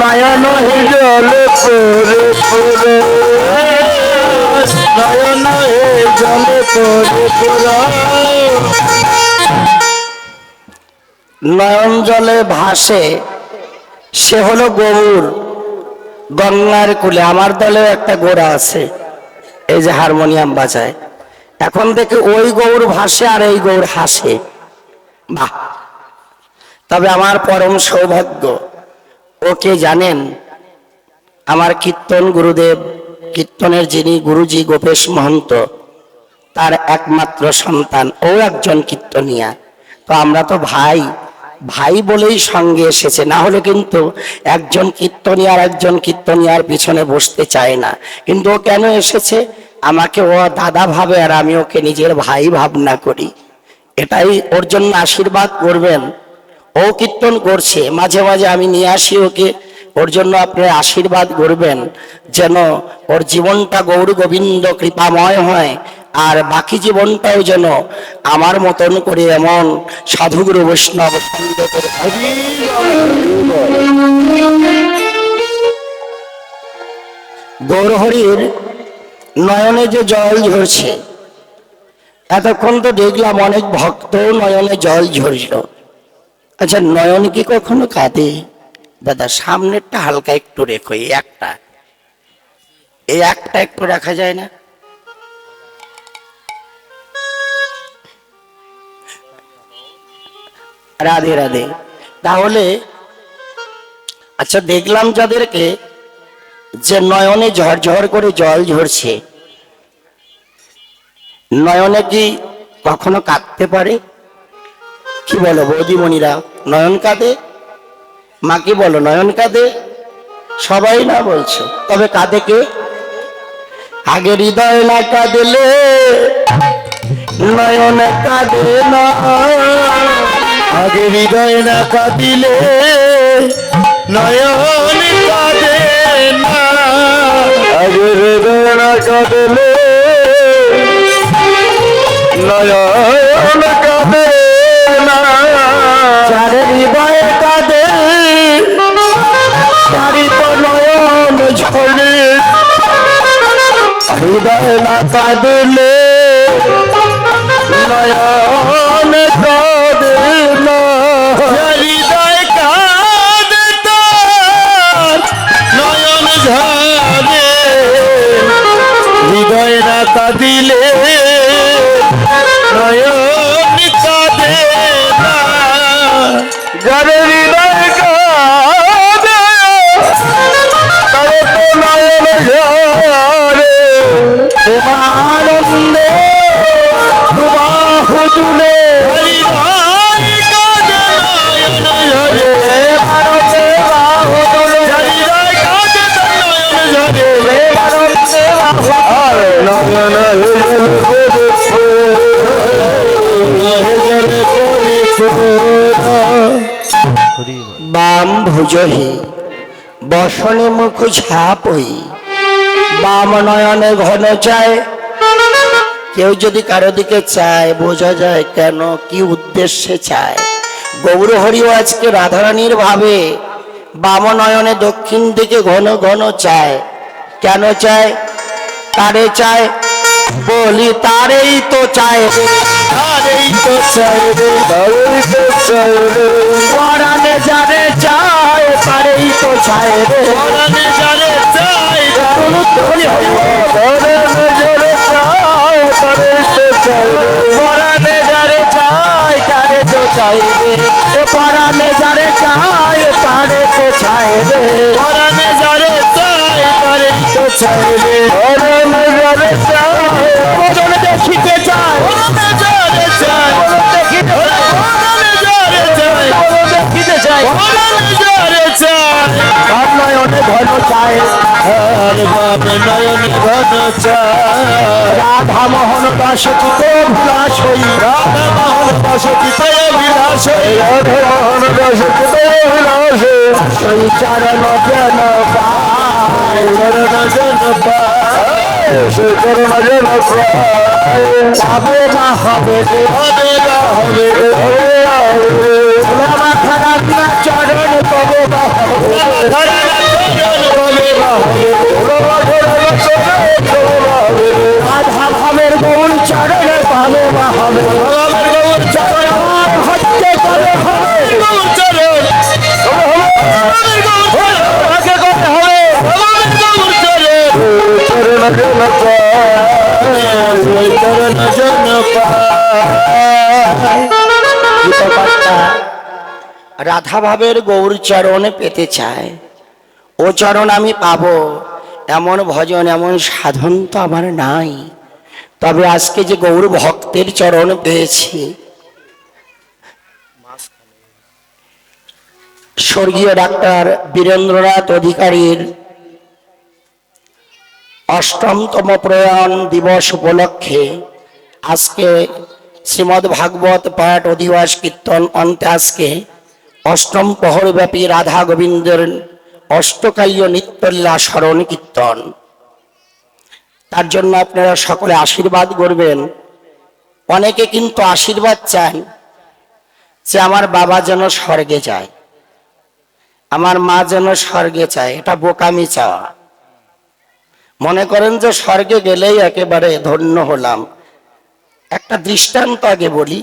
[SPEAKER 1] নয়ন জলে পরে পরে নয়ন জলে পরে পরা নয়ন জলে ভাসে সে হলো গৌর গঙ্গার কূলে। আমার দলে একটা গোরা আছে এই যে হারমোনিয়াম বাজায়, এখন দেখে ওই গৌর ভাসে আর এই গৌর হাসে। বাহ! তবে আমার পরম সৌভাগ্য, ওকে জানেন? আমার কীর্তন গুরুদেব, কীর্তনের যিনি গুরুজি গোপেশ মহন্ত, তার একমাত্র সন্তান, ও একজন কীর্তনিয়া। তো আমরা তো ভাই ভাই বলেই সঙ্গে এসেছে, না হলে কিন্তু একজন কীর্তনিয়ার একজন কীর্তনিয়ার পিছনে বসতে চায় না। কিন্তু ও কেন এসেছে? আমাকে ও দাদা ভাবে আর আমি ওকে নিজের ভাই ভাবনা করি। এটাই ওর জন্য আশীর্বাদ করবেন। ও কীর্তন করছে, মাঝে মাঝে আমি নিয়ে আসি ওকে, ওর জন্য আপনারা আশীর্বাদ করবেন যেন ওর জীবনটা গৌর গোবিন্দ কৃপাময় হয়, আর বাকি জীবনটাও যেন আমার মতন করে এমন সাধুগুরু বৈষ্ণব সঙ্গ করে। গৌরহরির নয়নে যে জল ঝরছে, এতক্ষণ তো দেখলাম অনেক ভক্ত নয়নে জল ঝরছিল। আচ্ছা, নয়ন কি কখনো কাঁদে? দাদা সামনেরটা হালকা একটু রেখো, এই একটা একটু রাখা যায় না? রাধে রাধে। তাহলে আচ্ছা, দেখলাম যাদেরকে যে নয়নে ঝরঝর করে জল ঝরছে, নয়নে কি কখনো কাঁদতে পারে? কি বলো বৌদিমণিরা, নয়ন কাঁদে? মা কি বলো, নয়ন কাঁদে? সবাই না বলছো, তবে কাঁদে কে? আগে হৃদয় না কাঁদলে নয়ন কাঁদে না, আগে হৃদয় না কাঁদিলে নয়ন কাঁদে না, আগে হৃদয় না কাঁদলে নয়ন কাঁদে না। যার হৃদয় কাঁদে তারি তো নয়ন ঝরে, হৃদয় না কাঁদলে নয়ন কাঁদে না। হৃদয় কাঁদে তার নয়ন ঝরে, হৃদয় না কাঁদিলে নয়ন কাঁদে না। যার হৃদয় কাঁদে তার তো নয়ন ঝরে। তোমার আনন্দে বাহু জহি বসনে মুখ ঝাপই বাম নয়নে ঘন চায়। কেউ যদি কারো দিকে চায় বোঝা যায় কেন কি উদ্দেশ্যে চায়। গৌরহরিও আজকে রাধারানীর ভাবে বাম নয়নে দক্ষিণ দিকে ঘন ঘন চায়। কেন চায়? তারে চায় বলি তারেই তো চায় রে, তারেই তো চায় রে, তারেই তো চায় রে, পরাণে যারে চায় তারেই তো চায় রে, পরাণে যারে চায় পরাণে যারে চায় তারেই তো চায় রে, পরাণে যারে চায় তারে তো চায় রে, পরাণে যারে চায় তারে তো চায় রে, পরাণে যারে চায় তারে তো চায় রে, পরাণে যারে চায় পরাণে দেখিতে চায়, পরাণে যারে চায় দেখিতে চায়, পরাণে যারে চায় দেখিতে চায়, পরাণে যারে চায় বাম নয়নে ঘন চায়, বাম নয়নে ঘন চায়। রাধা মোহন দাস চিত বিলাস হই, রাধা মোহন দাস চিত বিলাস হই, রাধা মোহন দাস চিত বিলাস হই, চরণ জন পায়, চরণ জন পায়, চরণ জন পায়, হবে না হবে রে, হবে না হবে রে, হবে না খারাপ না চরণ তবে না হবে, রাধা ভাবের গৌর চরণে পাবে বা হবে, গৌর চরণ হচ্ছে করে হবে, গৌর চরণ রাধা ভাবের গৌর চরণে পেতে চায়। ও চরণ আমি পাবো এমন ভজন এমন সাধন তো আমার নাই। তবে আজকে যে গৌর ভক্তের চরণ পেয়েছি, স্বর্গীয় ডাক্তার বীরেন্দ্রনাথ অধিকারীর অষ্টমতম প্রয়াণ দিবস উপলক্ষে আজকে শ্রীমদ্ ভাগবত পাঠ অধিবাস কীর্তন অন্তে আজকে অষ্টম প্রহরব্যাপী রাধা গোবিন্দের অষ্টকাল্য নিত্যলীলা স্মরণ কীর্তন। তার জন্য আপনারা সকলে আশীর্বাদ করবেন। অনেকে কিন্তু আশীর্বাদ চান যে আমার বাবা যেন স্বর্গে যায়, আমার মা যেন স্বর্গে চায়। এটা বোকামি চাওয়া। মনে করেন যে স্বর্গে গেলেই একেবারে ধন্য হলাম। একটা দৃষ্টান্ত আগে বলি।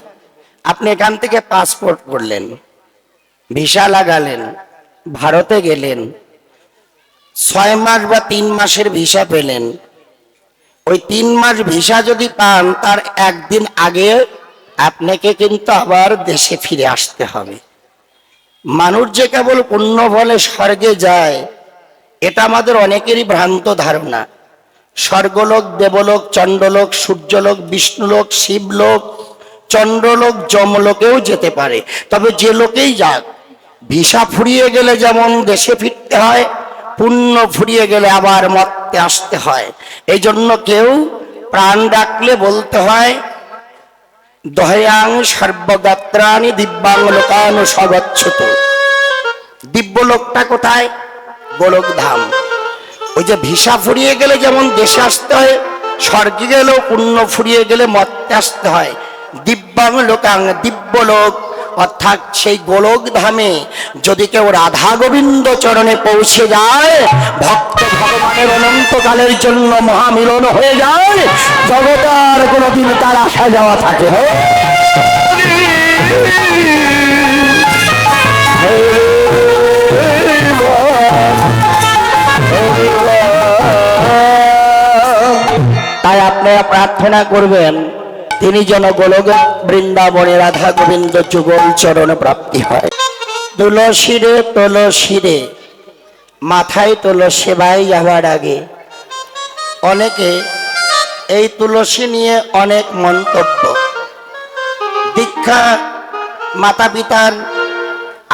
[SPEAKER 1] আপনি এখান থেকে পাসপোর্ট করলেন, ভিসা লাগালেন, ভারতে গেলেন, 6 মাস বা 3 মাসের ভিসা পেলেন। ওই 3 মাস ভিসা যদি পান তার একদিন আগে আপনাকে কিন্তু আবার দেশে ফিরে আসতে হবে। মানুষ যে কেবল পুণ্য বলে স্বর্গে যায়, এটা আমাদের অনেকেরই ভ্রান্ত ধারণা। স্বর্গলোক, দেবলোক, চন্দ্রলোক, সূর্যলোক, বিষ্ণুলোক, শিবলোক, চন্দ্রলোক, যমলোকেও যেতে পারে। তবে যে লোকেই যাক, ভিসা ফুরিয়ে গেলে যেমন দেশে ফিরতে হয়, পুণ্য ফুরিয়ে গেলে আবার মর্তে আসতে হয়। এই জন্য কেউ প্রাণ রাখলে বলতে হয় দহয়াং সর্বগাত্রাণি দিব্যাং লোকানু সগচ্ছুত। দিব্য লোকটা কোথায়? গোলক ধাম। ওই যে ভিসা ফুরিয়ে গেলে যেমন দেশে আসতে হয়, স্বর্গে গেলেও পুণ্য ফুরিয়ে গেলে মর্তে আসতে হয়। দিব্যাং লোকাং, দিব্য লোক অর্থাৎ সেই গোলক ধামে যদি কেউ রাধা গোবিন্দ চরণে পৌঁছে যায়, ভক্ত ভগবানের অনন্তকালের জন্য মহামিলন হয়ে যায়। জগতার কোনোদিন তার আসা যাওয়া থাকে। তাই আপনারা প্রার্থনা করবেন তিনি যেন গোলক বৃন্দাবনে রাধা গোবিন্দ যুগল চরণ প্রাপ্তি হয়। তুলসী রে তুলসী রে, মাথায় তোলো সেবায় যাওয়ার আগে। অনেকে এই তুলসী নিয়ে অনেক মন্তব্য। দীক্ষা মাতা পিতার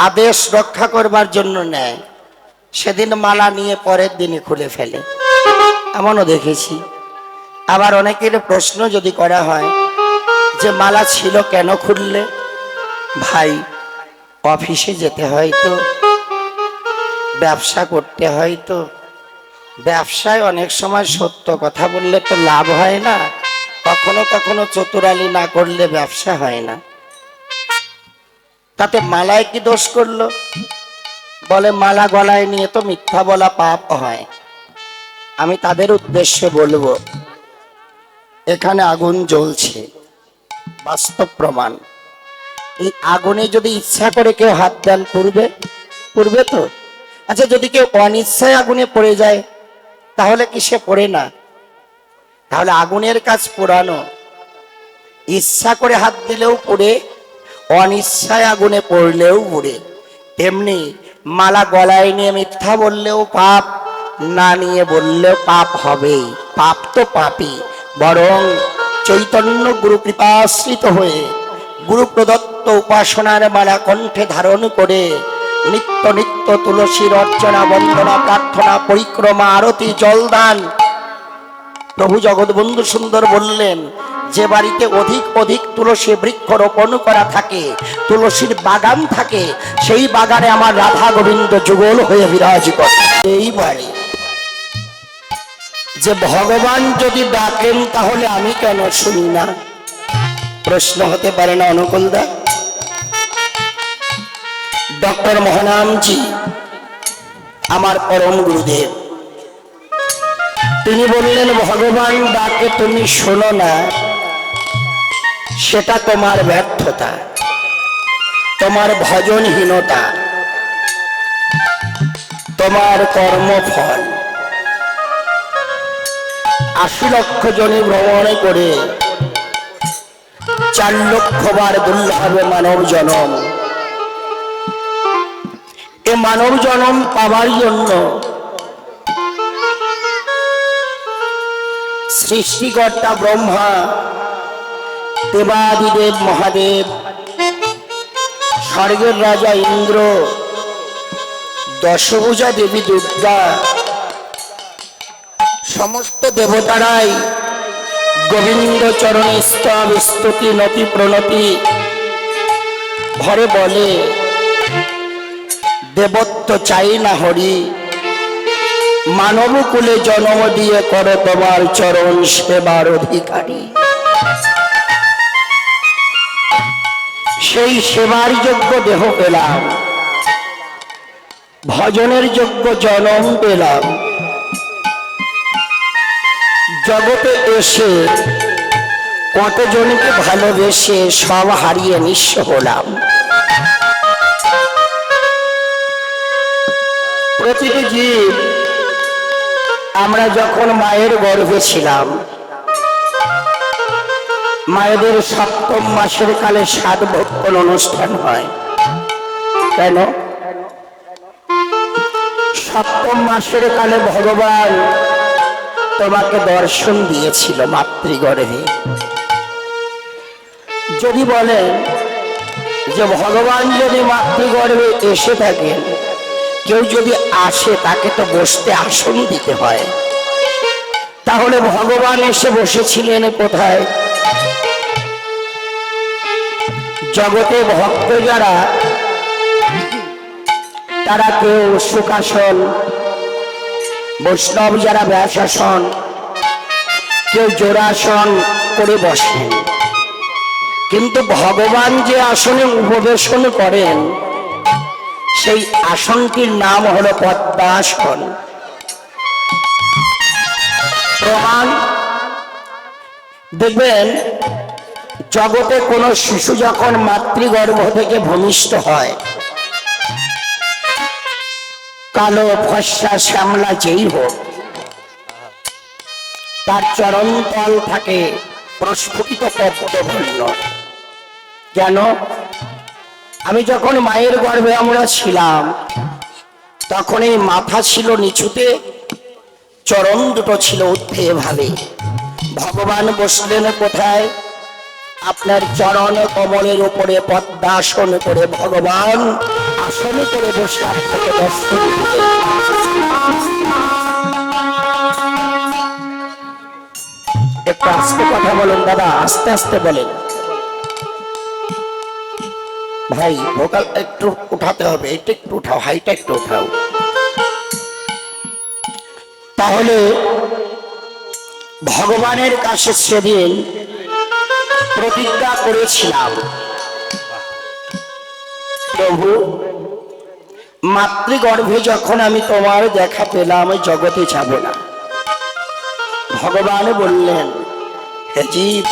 [SPEAKER 1] আদেশ রক্ষা করবার জন্য নেয়, সেদিন মালা নিয়ে পরের দিনই খুলে ফেলে, এমনও দেখেছি। আবার অনেকের প্রশ্ন যদি করা হয় যে মালা ছিল কেন খুললে? ভাই, অফিসে যেতে হয় তো, ব্যবসা করতে হয় তো, ব্যবসায় অনেক সময় সত্য কথা বললে তো লাভ হয় না, কখনো কখনো চতুরালি না করলে ব্যবসা হয় না। তাতে মালায় কি দোষ করলো? বলে মালা গলায় নিয়ে তো মিথ্যা বলা পাপ হয়। আমি তাদের উদ্দেশ্যে বলবো, এখানে আগুন জ্বলছে, বাস্তব প্রমাণ। এই আগুনে যদি ইচ্ছা করে কেউ হাত দেন পড়বে, পড়বে তো। আচ্ছা, যদি কেউ অনিচ্ছায় আগুনে পড়ে যায় তাহলে কি সে পড়ে না? তাহলে আগুনের কাজ পোড়ানো। ইচ্ছা করে হাত দিলেও পড়ে, অনিচ্ছায় আগুনে পড়লেও পড়ে। তেমনি মালা গলায় নিয়ে মিথ্যা বললেও পাপ, না নিয়ে বললেও পাপ হবেই। পাপ তো পাপই, বরং চৈতন্য গুরু কৃপাশ্রিত হয়ে গুরু প্রদত্ত উপাসনার মালা কণ্ঠে ধারণ করে নিত্য নিত্য তুলসীর অর্চনা, বন্দনা, প্রার্থনা, পরিক্রমা, আরতি, জলদান। প্রভু জগৎবন্ধু সুন্দর বললেন, যে বাড়িতে অধিক অধিক তুলসী বৃক্ষ রোপণ করা থাকে, তুলসীর বাগান থাকে, সেই বাগানে আমার রাধা গোবিন্দ যুগল হয়ে বিরাজ করে। এই বাড়ি যে ভগবান যদি ডাকেন তাহলে আমি কেন শুনি না? প্রশ্ন হতে পারে না অনুকূলদা? ডক্টর মহানামজি আমার পরম গুরুদেব, তিনি বললেন ভগবান ডাকে তুমি শোনো না, সেটা তোমার ব্যর্থতা, তোমার ভজনহীনতা, তোমার কর্মফল। ৮০ লক্ষ জনে ভ্রমণ করে ৪ লক্ষ বার দুর্লভ মানব জনম। এ মানব জনম পাবার জন্য সৃষ্টিকর্তা ব্রহ্মা, দেবাদিদেব মহাদেব, স্বর্গের রাজা ইন্দ্র, দশভুজা দেবী দুর্গা, সমস্ত দেবতারাই গোবিন্দ চরণে স্তব স্তুতি নতি প্রণতি ভরে বলে, দেবত্ব চাই না হরি, মানব কুলে জন্ম দিয়ে করো তোমার চরণ সেবার অধিকারী। সেই সেবার যোগ্য দেহ পেলাম, ভজনের যোগ্য জনম পেলাম, জগতে এসে কতজনকে ভালোবেসে সব হারিয়ে নিঃস্ব হলাম। প্রতিটি জীব আমরা যখন মায়ের গর্ভে ছিলাম, মায়েদের সপ্তম মাসের কালে 7 ভক্ষণ অনুষ্ঠান হয়। কেন? সপ্তম মাসের কালে ভগবান তোমাকে দর্শন দিয়েছিল মাতৃগর্ভে। যদি বলেন যে ভগবান যদি মাতৃগর্ভে এসে থাকেন, কেউ যদি আসে তাকে তো বসতে আসন দিতে হয়, তাহলে ভগবান এসে বসেছিলেন কোথায়? জগতে ভক্ত যারা, তারা কেউ সুখাসন, বৈষ্ণব যারা ব্যাসাসন, কেউ জোড়াসন করে বসেন। কিন্তু ভগবান যে আসনে উপবেশন করেন, সেই আসনটির নাম হলো পদ্মাসন। প্রমাণ দেখবেন, জগতে কোন শিশু যখন মাতৃগর্ভ থেকে ভূমিষ্ঠ হয়, কালো ফর্সা শ্যামলা যেই হোক, তার চরণতল থাকে প্রস্ফুটিত পদ্মবর্ণ। কেন? আমি যখন মায়ের গর্ভে আমরা ছিলাম, তখন এই মাথা ছিল নিচুতে, চরণ দুটো ছিল ঊর্ধ্বে ভাবে। ভগবান বসলেন কোথায়? আপনার চরণ কমলের উপরে পদ্মাসন করে ভগবান আসনে করে বসে আপনাকে দর্শন দিলেন। একটু আস্তে কথা বলেন দাদা, আস্তে আস্তে বলেন। ভাই ভোকাল একটু উঠাতে হবে, এটা একটু উঠাও, হাইটা একটু উঠাও। তাহলে ভগবানের কাছে সেদিন প্রতিজ্ঞা করেছিলাম, প্রভু মাতৃগর্ভে যখন আমি তোমার দেখা পেলাম জগতে যাব না। ভগবান বললেন, হে জীব,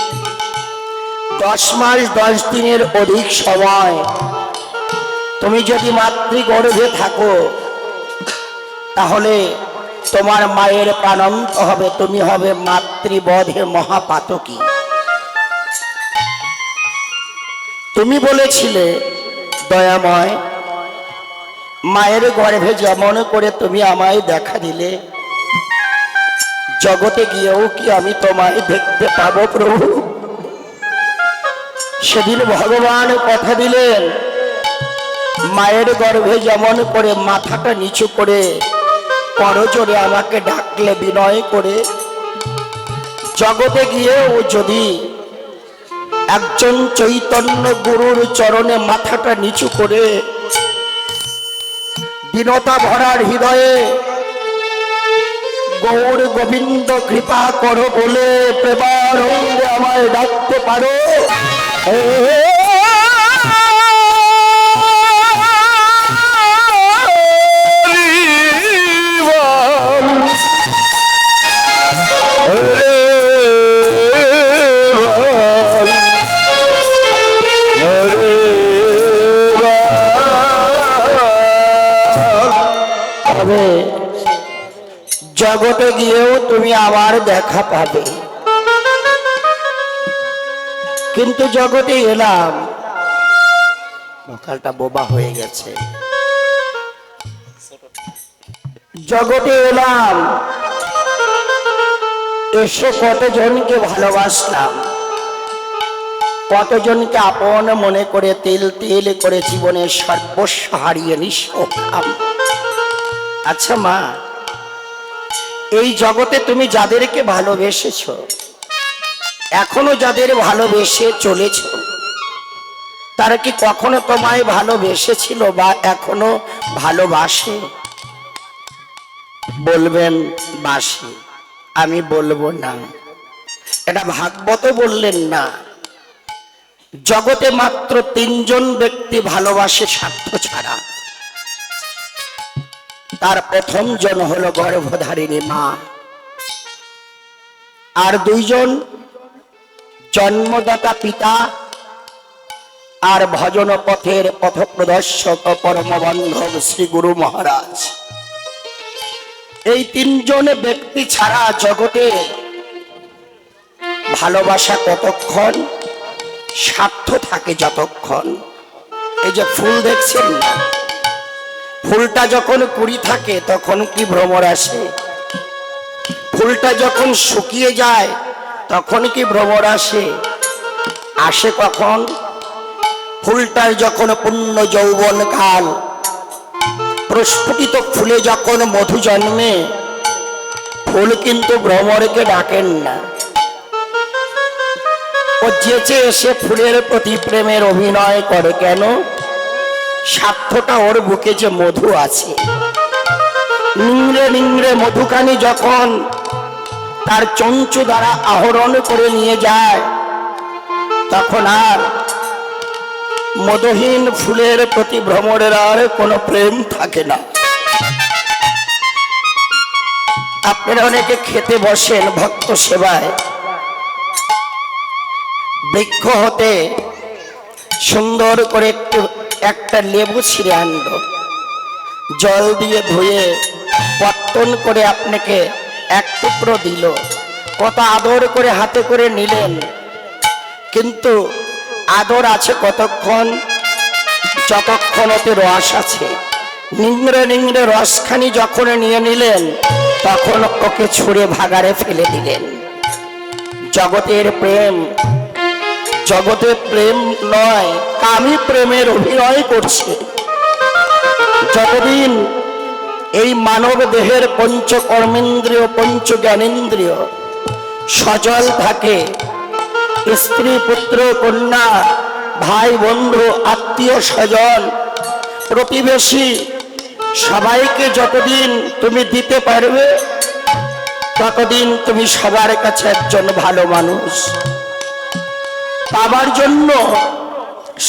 [SPEAKER 1] 10 মাস 10 দিনের অধিক সময় তুমি যদি মাতৃগর্ভে থাকো তাহলে তোমার মায়ের প্রাণান্ত হবে, তুমি হবে মাতৃবধে মহাপাতকী। তুমি বলেছিলে দয়াময়, মায়ের গর্ভে যেমন করে তুমি আমায় দেখা দিলে, জগতে গিয়েও কি আমি তোমায় দেখতে পাবো প্রভু? সেদিন ভগবান কথা দিলেন, মায়ের গর্ভে যেমন করে মাথাটা নিচু করে করজোরে আমাকে ডাকলে বিনয় করে, জগতে গিয়েও যদি একজন চৈতন্য গুরুর চরণে মাথাটা নিচু করে দীনতা ভরার হৃদয়ে গৌর গোবিন্দ কৃপা করো বলে প্রেমানন্দে আমায় ডাকতে পারো, জগতে গিয়েও তুমি আবার দেখা পাবে। কিন্তু জগতে এলাম, সকালটা বোবা হয়ে গেছে, জগতে এলাম, এসে কতজনকে ভালোবাসলাম, কতজনকে আপন মনে করে তিল তিল করে জীবনের সর্বস্ব হারিয়ে নিঃস্ব হলাম। আচ্ছা মা, এই জগতে তুমি যাদেরকে ভালোবেসেছ, এখনো যাদের ভালোবেসে চলেছ, তারা কি কখনো তোমায় ভালোবেসেছিল বা এখনো ভালোবাসে? বলবেন বাসি, আমি বলবো না। এটা ভাগবত বললেন না, জগতে মাত্র 3 জন ব্যক্তি ভালোবাসে স্বার্থ ছাড়া। তার প্রথম জন হলো গর্ভধারিণী মা, আর 2 জন জন্মদাতা পিতা, আর ভজন পথের পথপ্রদর্শক পরম বান্ধব শ্রী গুরু মহারাজ। এই 3 জন ব্যক্তি ছাড়া জগতে ভালোবাসা কতক্ষণ, স্বার্থ থাকে যতক্ষণ। এই যে ফুল দেখছেন না, ফুলটা যখন কুড়ি থাকে তখন কি ভ্রমর আসে? ফুলটা যখন শুকিয়ে যায় তখন কি ভ্রমর আসে? আসে কখন? ফুলটার যখন পূর্ণ যৌবন কাল, প্রস্ফুটিত ফুলে যখন মধু জন্মে, ফুল কিন্তু ভ্রমরকে ডাকেন না। ও যেচে এসে ফুলের প্রতি প্রেমের অভিনয় করে। কেন? স্বার্থটা ওর বুকে যে মধু আছে, নিংড়ে নিংড়ে মধুখানি যখন তার চঞ্চু দ্বারা আহরণ করে নিয়ে যায়, তখন আর মধুহীন ফুলের প্রতি ভ্রমরের আর কোনো প্রেম থাকে না। আপনারা অনেকে খেতে বসেন ভক্ত সেবায়, বৃক্ষ হতে সুন্দর করে একটা লেবু ছিঁড়ে আনলো, জল দিয়ে ধুয়ে পত্তন করে আপনাকে 1 টুকরো দিল, কত আদর করে হাতে করে নিলেন। কিন্তু আদর আছে কতক্ষণ? যতক্ষণ ওতে রস আছে। নিংড়ে নিংড়ে রসখানি যখন নিয়ে নিলেন, তখন ওকে ছুঁড়ে ভাগাড়ে ফেলে দিলেন। জগতের প্রেম, জগতের প্রেম নয়, কামী প্রেমের অভিনয় করছে। যতদিন এই মানব দেহের পঞ্চ কর্মেন্দ্রিয়, পঞ্চ জ্ঞানেন্দ্রিয় সচল থাকে, স্ত্রী পুত্র কন্যা ভাই বন্ধু আত্মীয় স্বজন প্রতিবেশী সবাইকে যতদিন তুমি দিতে পারবে, ততদিন তুমি সবার কাছে একজন ভালো মানুষ। পাবার জন্য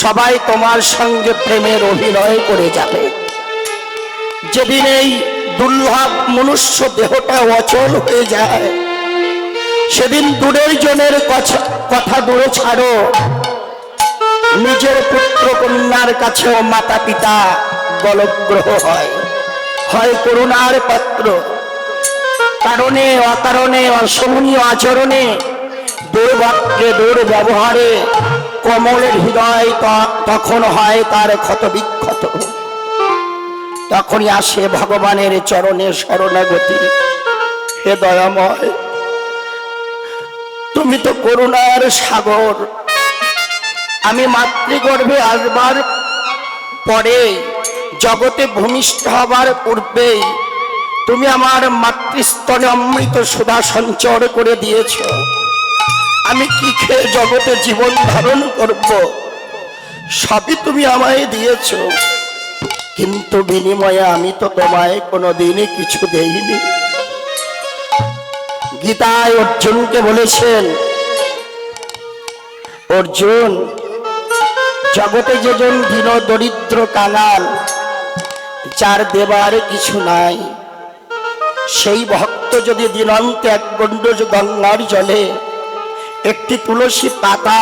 [SPEAKER 1] সবাই তোমার সঙ্গে প্রেমের অভিনয় করে যাবে। যেদিন এই দুর্লভ মনুষ্য দেহটা অচল হয়ে যায়, সেদিন দূরের জনের কথা দূরে ছাড়ো, নিজের পুত্র কন্যার কাছেও মাতা পিতা গলগ্রহ হয়, হয় করুণার পাত্র। কারণে অকারণে অশোভনীয় আচরণে দুর্বাক্যে দুর্ব্যবহারে কমলের হৃদয় তখন হয় তার ক্ষত বিক্ষত। তখনই আসে ভগবানের চরণে শরণাগতি। হে দয়াময়, তুমি তো করুণার সাগর। আমি মাতৃগর্ভে আসবার পরে, জগতে ভূমিষ্ঠ হবার পূর্বেই তুমি আমার মাতৃস্তনে অমৃত সুধা সঞ্চর করে দিয়েছ। আমি কি খেয়ে জগতে জীবন ধারণ করব? সবই তুমি আমায় দিয়েছ, কিন্তু বিনিময়ে আমি তো তোমায় কোনোদিনই কিছু দেইনি। গীতায় অর্জুনকে বলেছেন, অর্জুন, জগতে যেজন দীন দরিদ্র কাঙাল, যার দেবার কিছু নাই, সেই ভক্ত যদি দিনান্তে এক গণ্ডূষ গঙ্গার জলে একটি তুলসী পাতা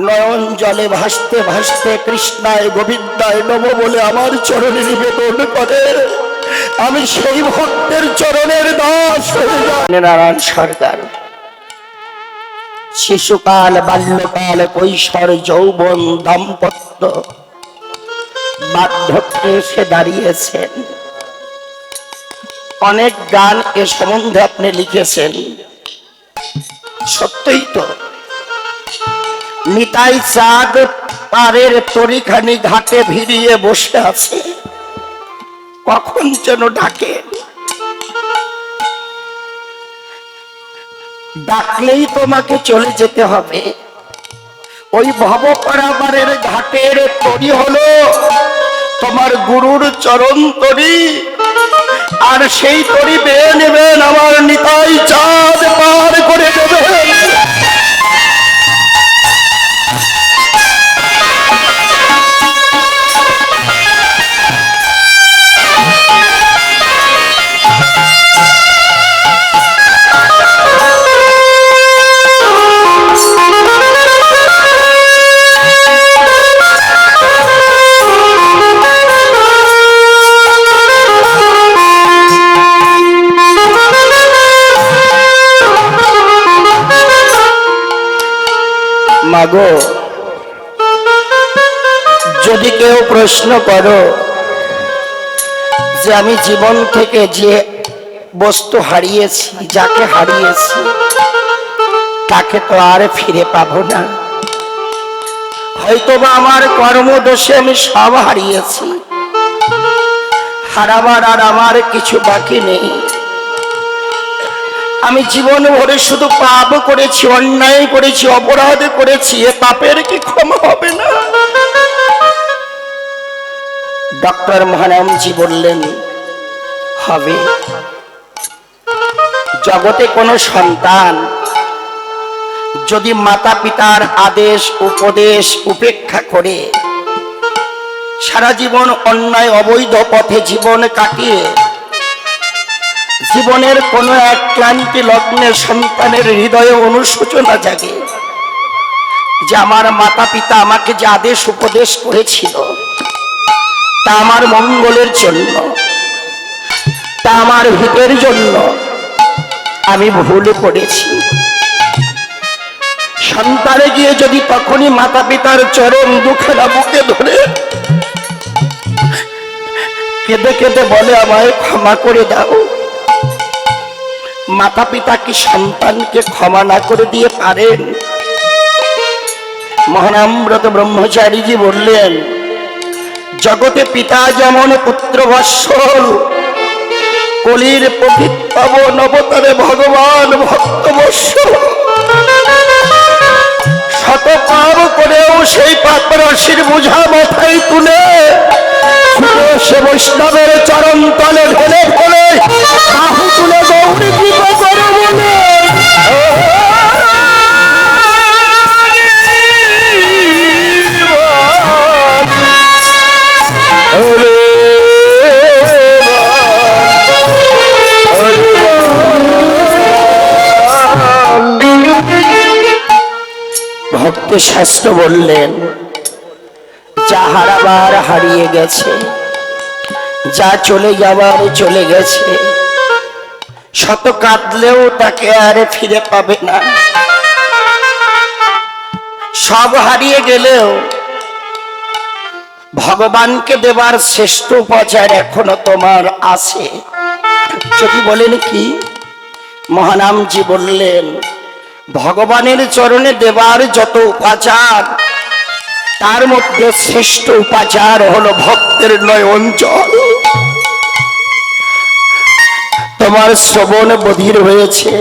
[SPEAKER 1] নয়ন জলে ভাসতে ভাসতে কৃষ্ণায় গোবিন্দায় নম বলে আমার চরণে নিবেদন করে, আমি সেই ভক্তের চরণের দাস হয়ে যাই। নারায়ণ সরকার শিশুকাল, বাল্যকাল, কৈশোর, যৌবন, দাম্পত্য, বার্ধক্যে এসে দাঁড়িয়েছেন। অনেক গান এ সম্বন্ধে আপনি লিখেছেন, সত্যই তো। নিতাই চাঁদ পারের তরিখানি ঘাটে ভিড়িয়ে বসে আছে, কখন যেন ডাকে, ডাকলেই তোমাকে চলে যেতে হবে। ওই ভবপারাবারের ঘাটের তরি হলো তোমার গুরুর চরণ তরি, আর সেই তরি বেয়ে নেবেন আমার নিতাই চাঁদ পার করে দেবে। মাগো, যদি কেউ প্রশ্ন করো যে আমি জীবন থেকে যে বস্তু হারিয়েছি, যাকে হারিয়েছি, তাকে তো আর ফিরে পাবো না। হয়তোবা আমার কর্মদোষে আমি সব হারিয়েছি, হারাবার আর আমার কিছু বাকি নেই। আমি জীবন ভরে শুধু পাপ করেছি, অন্যায় করেছি, অপরাধ করেছি, এ পাপের কি ক্ষমা হবে না? ডক্টর মহানামজি বললেন, হবে। জগতে কোনো সন্তান যদি মাতা পিতার আদেশ উপদেশ উপেক্ষা করে সারা জীবন অন্যায় অবৈধ পথে জীবন কাটিয়ে জীবনের কোনো এক ক্লান্তি লগ্নে সন্তানের হৃদয়ে অনুশোচনা জাগে যে আমার মাতা পিতা আমাকে যে আদেশ উপদেশ করেছিল তা আমার মঙ্গলের জন্য, তা আমার হিতের জন্য আমি ভুল করেছি। সন্তানে গিয়ে যদি তখনই মাতা পিতার চরম দুঃখেরা বুকে ধরে কেঁদে কেঁদে বলে আমায় ক্ষমা করে দাও, মাতা পিতা কি সন্তানকে ক্ষমা না করে দিয়ে পারেন? মহানামব্রত ব্রহ্মচারীজি বললেন, জগতে পিতা যেমন পুত্র বৎসল, কলির প্রকৃতব নবতরে ভগবান ভক্ত বৎসল। শত পাপ করেও সেই পাপ রাশির বোঝা মাথায় তুলে সে বৈষ্ণবের চরণ তলে ঢেলে ফেলে বাহু তুলে গৌরী থেকে শাস্ত্র বললেন, যা হারাবার হারিয়ে গেছে, যা চলে যাবার চলে গেছে, শত কাঁদলেও তাকে আর ফিরে পাবে না। সব হারিয়ে গেলেও ভগবানকে দেবার শ্রেষ্ঠ উপচার এখনো তোমার আছে। যদি বলেন কি, মহানামজি বললেন, ভগবানের চরণে দেবার যত উপাচার, তার মধ্যে শ্রেষ্ঠ উপাচার হলো ভক্তের নয়ন জল। তোমার শ্রবণ বধির হয়েছে,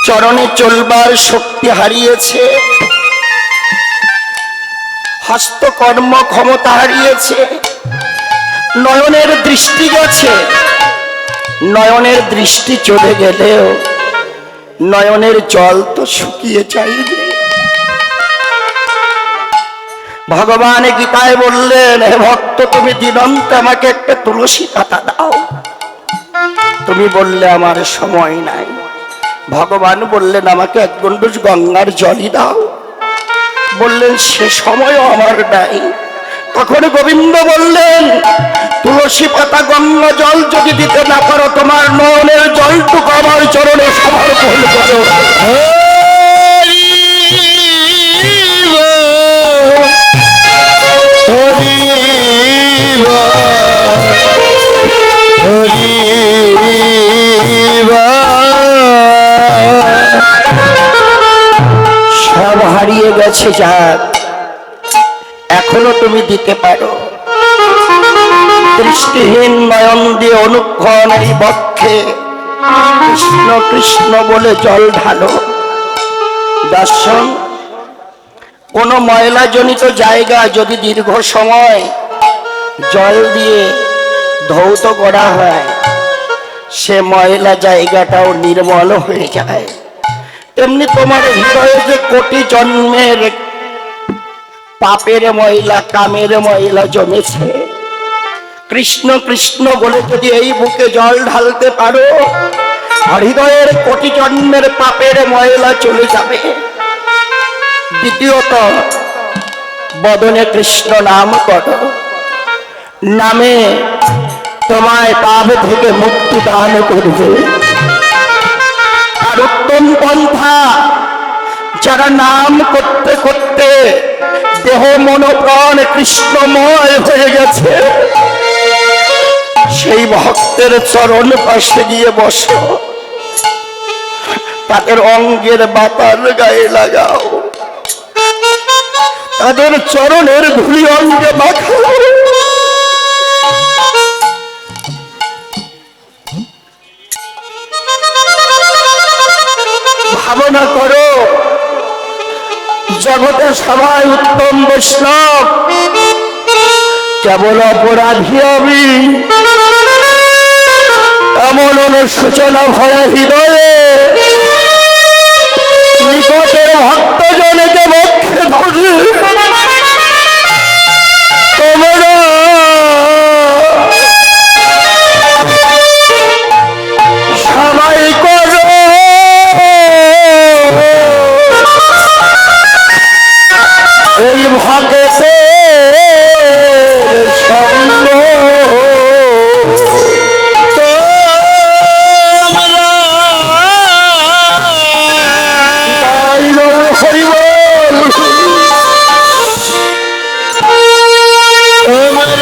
[SPEAKER 1] চরণে চলবার শক্তি হারিয়েছে, হস্তকর্ম ক্ষমতা হারিয়েছে, নয়নের দৃষ্টি গেছে। নয়নের দৃষ্টি চলে গেলেও নয়নের জল তো শুকিয়ে যায়নি। ভগবান গীতায় বললেন, হে ভক্ত, তুমি দিনন্ত আমাকে একটা তুলসী পাতা দাও। তুমি বললে আমার সময় নাই। ভগবান বললেন, আমাকে এক গণ্ডুষ গঙ্গার জলই দাও। বললেন, সে সময়ও আমার নাই। তখন গোবিন্দ বললেন, তুলসী পাতা গঙ্গা জল যদি দিতে না পারো, তোমার নয়নের জলটুকু আমার চরণে সমর্পণ করো। সব হারিয়ে গেছে, যাক এখনো তুমি দিতে পারো। দৃষ্টিহীন নয়ন দিয়ে অনুক্ষণ এই বক্ষে কৃষ্ণ কৃষ্ণ বলে জল ঢালো। দর্শন, কোন ময়লাজনিত জায়গা যদি দীর্ঘ সময় জল দিয়ে ধৌত করা হয়, সে ময়লা জায়গাটাও নির্মল হয়ে যায়। তেমনি তোমার হৃদয়ে যে কোটি জন্মের পাপের ময়লা, কামের ময়লা জমেছে, কৃষ্ণ কৃষ্ণ বলে যদি এই বুকে জল ঢালতে পারো, হৃদয়ের কোটি জন্মের পাপের ময়লা চলে যাবে। দ্বিতীয়ত, বদনে কৃষ্ণ নাম করো। নামে তোমায় পাপ থেকে মুক্তি দান করবে। আর উত্তম পন্থা, যারা নাম করতে করতে দেহ মন প্রাণ কৃষ্ণময় হয়ে গেছে, সেই ভক্তের চরণ পাশে গিয়ে বসো, তাদের অঙ্গের বাতার গায়ে লাগাও, তাদের চরণের ধুলি অঙ্গে মাখাও। ভাবনা করো, জগতে সবাই উত্তম বৈষ্ণব, কেবল অপরাধী আমি। এমন অনুশোচনা ভরা হৃদয়ে নিকটের ভক্তজনকে বক্ষে ধরে তোমরা সবাই করো এই ভক্তের সঙ্গ। Oh my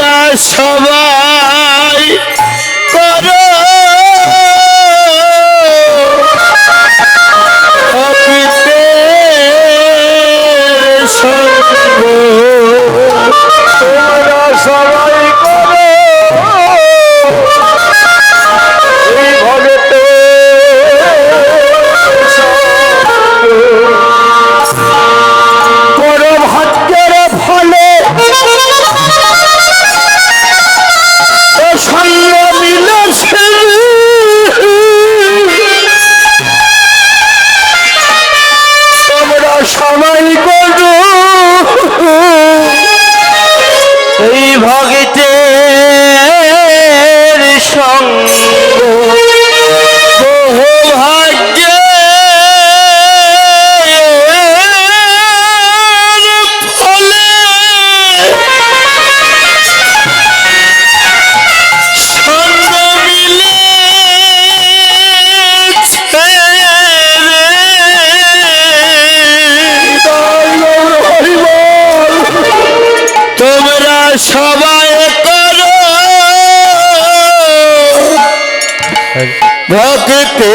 [SPEAKER 2] ভক্তে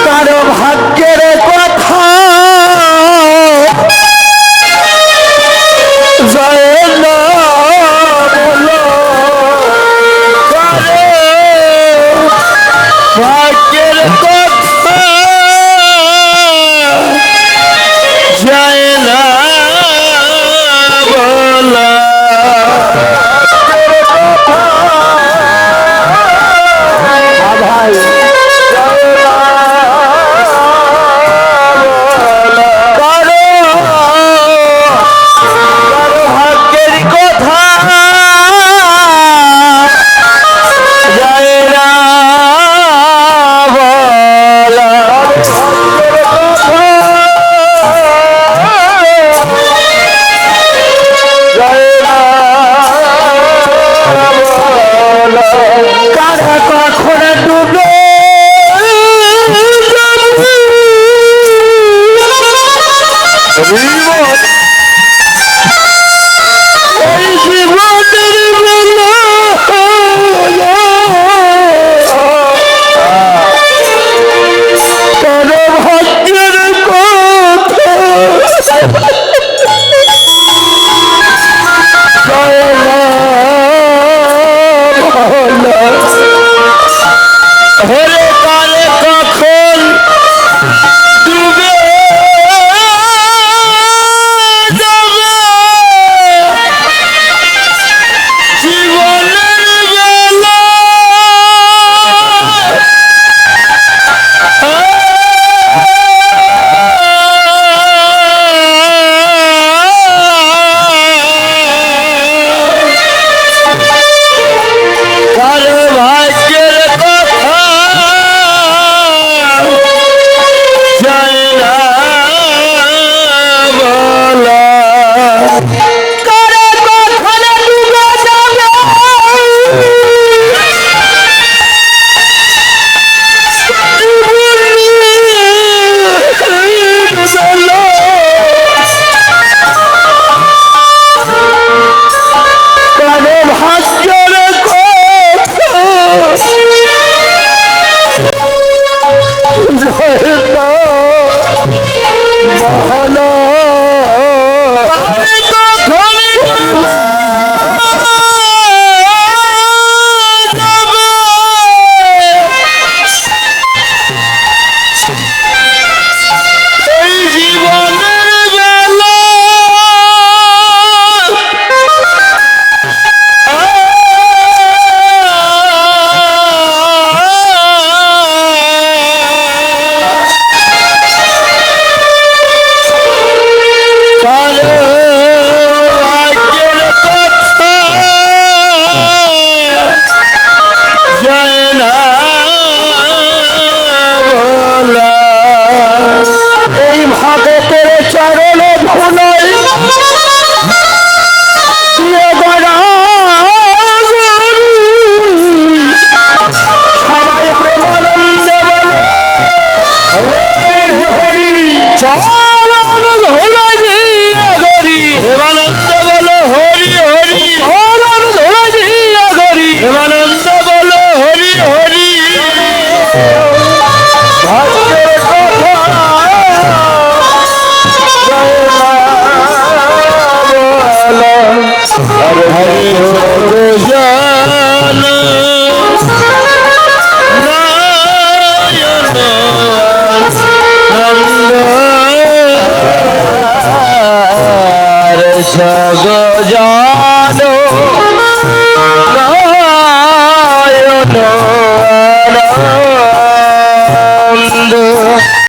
[SPEAKER 1] কারো ভাগ্যের কথা